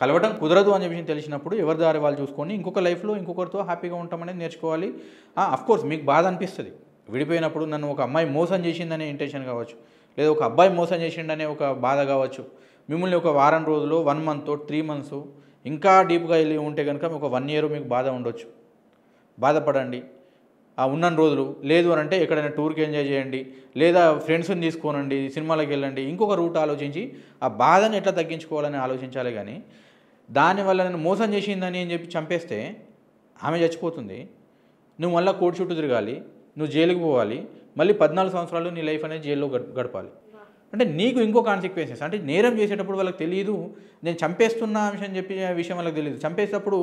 కలవటం కుదరదు అనే విషయం తెలిసినప్పుడు ఎవరి దారి వాళ్ళు చూసుకొని ఇంకొక లైఫ్లో ఇంకొకరితో హ్యాపీగా ఉంటామనేది నేర్చుకోవాలి. అఫ్కోర్స్ మీకు బాధ అనిపిస్తుంది విడిపోయినప్పుడు, నన్ను ఒక అమ్మాయి మోసం చేసిందనే ఇంటెన్షన్ కావచ్చు, లేదా ఒక అబ్బాయి మోసం చేసిండనే ఒక బాధ కావచ్చు. మిమ్మల్ని ఒక వారం రోజులు, 1 month 3 months ఇంకా డీప్గా వెళ్ళి ఉంటే కనుక ఒక 1 year మీకు బాధ ఉండొచ్చు. బాధపడండి ఉన్న రోజులు. లేదు అని అంటే ఎక్కడైనా టూర్కి ఎంజాయ్ చేయండి, లేదా ఫ్రెండ్స్ని తీసుకోనండి, సినిమాలకు వెళ్ళండి, ఇంకొక రూట్ ఆలోచించి ఆ బాధను ఎట్లా తగ్గించుకోవాలని ఆలోచించాలి. కానీ దానివల్ల నన్ను మోసం చేసిందని అని చెప్పి చంపేస్తే ఆమె చచ్చిపోతుంది, నువ్వు మళ్ళీ కోర్టు చుట్టూ తిరగాలి, నువ్వు జైలుకి పోవాలి, మళ్ళీ 14 సంవత్సరాలు నీ లైఫ్ అనేది జైల్లో గడపాలి. అంటే నీకు ఇంకో కాన్సిక్వెన్సెస్. అంటే నేరం చేసేటప్పుడు వాళ్ళకి తెలియదు నేను చంపేస్తున్నా విషయం చెప్పి విషయం వాళ్ళకి తెలియదు. చంపేసేటప్పుడు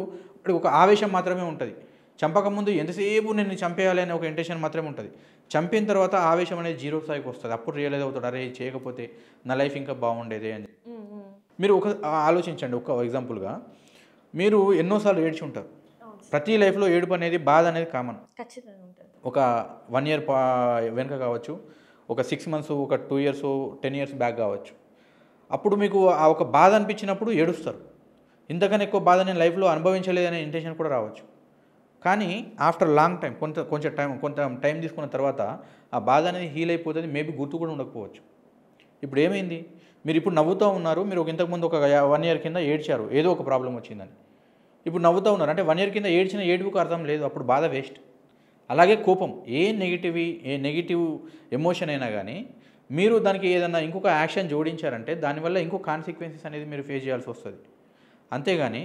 ఒక ఆవేశం మాత్రమే ఉంటుంది. చంపకముందు ఎంతసేపు నేను చంపేయాలి అనే ఒక ఇంటెన్షన్ మాత్రమే ఉంటుంది. చంపిన తర్వాత ఆవేశం అనేది 0 స్థాయికి వస్తుంది. అప్పుడు రియలైజ్ అవుతాడు, అరే చేయకపోతే నా లైఫ్ ఇంకా బాగుండేదే అని. మీరు ఆలోచించండి. ఒక ఎగ్జాంపుల్గా మీరు ఎన్నోసార్లు ఏడ్చి ఉంటారు. ప్రతి లైఫ్లో ఏడుపు అనేది, బాధ అనేది కామన్. ఒక 1 year వెనుక కావచ్చు, ఒక 6 months, ఒక 2 years, 10 years బ్యాక్ కావచ్చు. అప్పుడు మీకు ఆ ఒక బాధ అనిపించినప్పుడు ఏడుస్తారు. ఇంతకన్నా ఎక్కువ బాధ నేను లైఫ్లో అనుభవించలేదనే ఇంటెన్షన్ కూడా రావచ్చు. కానీ ఆఫ్టర్ లాంగ్ టైం, కొంత టైం తీసుకున్న తర్వాత ఆ బాధ అనేది హీల్ అయిపోతుంది. మేబీ గుర్తు కూడా ఉండకపోవచ్చు. ఇప్పుడు ఏమైంది? మీరు ఇప్పుడు నవ్వుతూ ఉన్నారు. మీరు ఇంతకుముందు ఒక 1 year కింద ఏడ్చారు, ఏదో ఒక ప్రాబ్లం వచ్చిందని. ఇప్పుడు నవ్వుతూ ఉన్నారు అంటే 1 year కింద ఏడ్చిన ఏడుపుకు అర్థం లేదు, అప్పుడు బాధ వేస్ట్. అలాగే కోపం, ఏ నెగిటివ్ ఎమోషన్ అయినా కానీ మీరు దానికి ఏదైనా ఇంకొక యాక్షన్ జోడించారంటే దానివల్ల ఇంకో కాన్సిక్వెన్సెస్ అనేది మీరు ఫేస్ చేయాల్సి వస్తుంది. అంతేగాని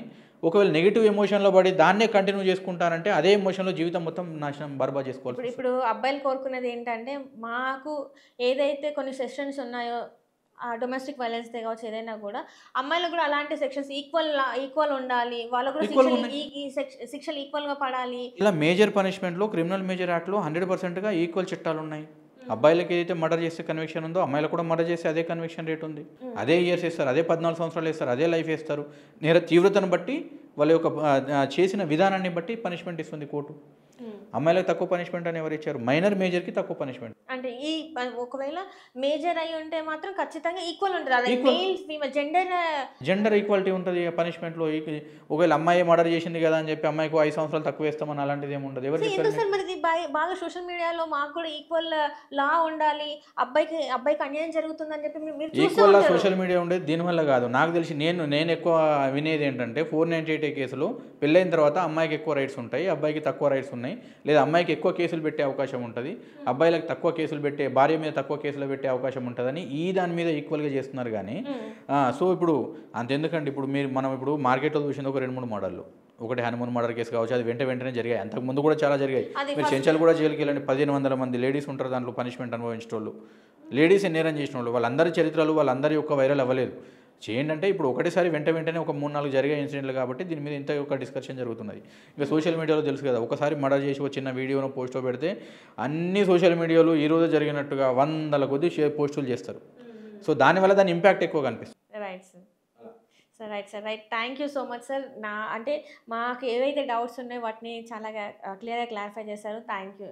ఒకవేళ నెగిటివ్ ఎమోషన్లో పడి దాన్నే కంటిన్యూ చేసుకుంటారంటే అదే ఎమోషన్లో జీవితం మొత్తం నాశనం, బర్బాద్ చేసుకోవాలి. ఇప్పుడు అబ్బాయిలు కోరుకునేది ఏంటంటే, మాకు ఏదైతే కొన్ని సెక్షన్స్ ఉన్నాయో డొమెస్టిక్ వైలెన్స్ కావచ్చు, ఏదైనా కూడా అమ్మాయిలకు కూడా అలాంటి సెక్షన్స్ ఈక్వల్ ఉండాలి, వాళ్ళకు కూడా శిక్షలు ఈక్వల్గా పడాలి. ఇలా మేజర్ పనిష్మెంట్లో క్రిమినల్ మేజర్ యాక్ట్లో 100%గా ఈక్వల్ చట్టాలు ఉన్నాయి. అబ్బాయిలకి ఏదైతే మర్డర్ చేసే కన్విక్షన్ ఉందో అమ్మాయిలకు కూడా మర్డర్ చేస్తే అదే కన్విక్షన్ రేట్ ఉంది. అదే ఇయర్స్ ఇస్తారు, అదే 14 సంవత్సరాలు ఇస్తారు, అదే లైఫ్ ఇస్తారు. నేర తీవ్రతను బట్టి వాళ్ళ యొక్క చేసిన విధానాన్ని బట్టి పనిష్మెంట్ ఇస్తుంది కోర్టు. అమ్మాయిలకు తక్కువ పనిష్మెంట్ అని ఎవరు ఇచ్చారు? మైనర్ మేజర్కి తక్కువ పనిష్మెంట్. అంటే ఈ ఒకవేళ మేజర్ అయి ఉంటే మాత్రం ఖచ్చితంగా ఈక్వల్ ఉంటుంది, జెండర్ ఈక్వాలిటీ ఉంటుంది పనిష్మెంట్లో. ఒకవేళ అమ్మాయి మర్డర్ చేసింది కదా అని చెప్పి అమ్మాయికి 5 సంవత్సరాలు తక్కువ వేస్తామని అలాంటిది ఏమి ఉండదు. ఎవరు మరి బాగా సోషల్ మీడియాలో మాకు కూడా ఈక్వల్ లా ఉండాలి, అబ్బాయికి అన్యాయం జరుగుతుందని చెప్పి ఈక్వల్ లా సోషల్ మీడియా ఉండేది దీనివల్ల కాదు. నాకు తెలిసి నేను ఎక్కువ వినేది ఏంటంటే 498 కేసులు పెళ్ళైన తర్వాత అమ్మాయికి ఎక్కువ రైట్స్ ఉంటాయి, అబ్బాయికి తక్కువ రైట్స్ ఉన్నాయి, లేదా అమ్మాయికి ఎక్కువ కేసులు పెట్టే అవకాశం ఉంటుంది, అబ్బాయిలకు తక్కువ కేసులు పెట్టే, భార్య మీద తక్కువ కేసులు పెట్టే అవకాశం ఉంటుందని ఈ దాని మీద ఈక్వల్గా చేస్తున్నారు. కానీ సో ఇప్పుడు అంతెందుకండి, ఇప్పుడు మనం ఇప్పుడు మార్కెట్లో చూసింది ఒక 2-3 మర్డర్లు. ఒకటి హనుమాన్ మర్డర్ కేసు కావచ్చు, అది వెంటనే జరిగాయి. అంతకుముందు కూడా చాలా జరిగాయి. మీరు చెంచల్ కూడా జైలుకి వెళ్ళండి, 1500 మంది లేడీస్ ఉంటారు దాంట్లో పనిష్మెంట్ అనుభవించిన వాళ్ళు, లేడీస్ నేరం చేసిన వాళ్ళు. వాళ్ళందరి చరిత్రలు వాళ్ళందరి యొక్క వైరల్ అవ్వలేదు. చేయండి అంటే ఇప్పుడు ఒకటేసారి వెంటనే ఒక 3-4 జరిగే ఇన్సిడెంట్లు కాబట్టి దీని మీద ఇంత ఒక డిస్కషన్ జరుగుతున్నది. ఇక సోషల్ మీడియాలో తెలుసు కదా, ఒకసారి మర్డర్ చేసి ఒక చిన్న వీడియోను పోస్టో పెడితే అన్ని సోషల్ మీడియాలో ఈరోజు జరిగినట్టుగా 100ల కొద్ది పోస్టులు చేస్తారు. సో దానివల్ల దాని ఇంపాక్ట్ ఎక్కువ కనిపిస్తుంది. Right sir. Thank you so much sir. అంటే మాకు ఏవైతే డౌట్స్ ఉన్నాయో వాటిని చాలా క్లియర్గా క్లారిఫై చేశారు. Thank you.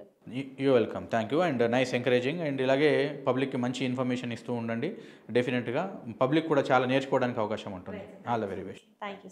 You welcome. Thank you and nice encouraging. And ఇలాగే పబ్లిక్కి మంచి ఇన్ఫర్మేషన్ ఇస్తూ ఉండండి. డెఫినెట్గా పబ్లిక్ కూడా చాలా నేర్చుకోవడానికి అవకాశం ఉంటుంది. All the very best. Thank you.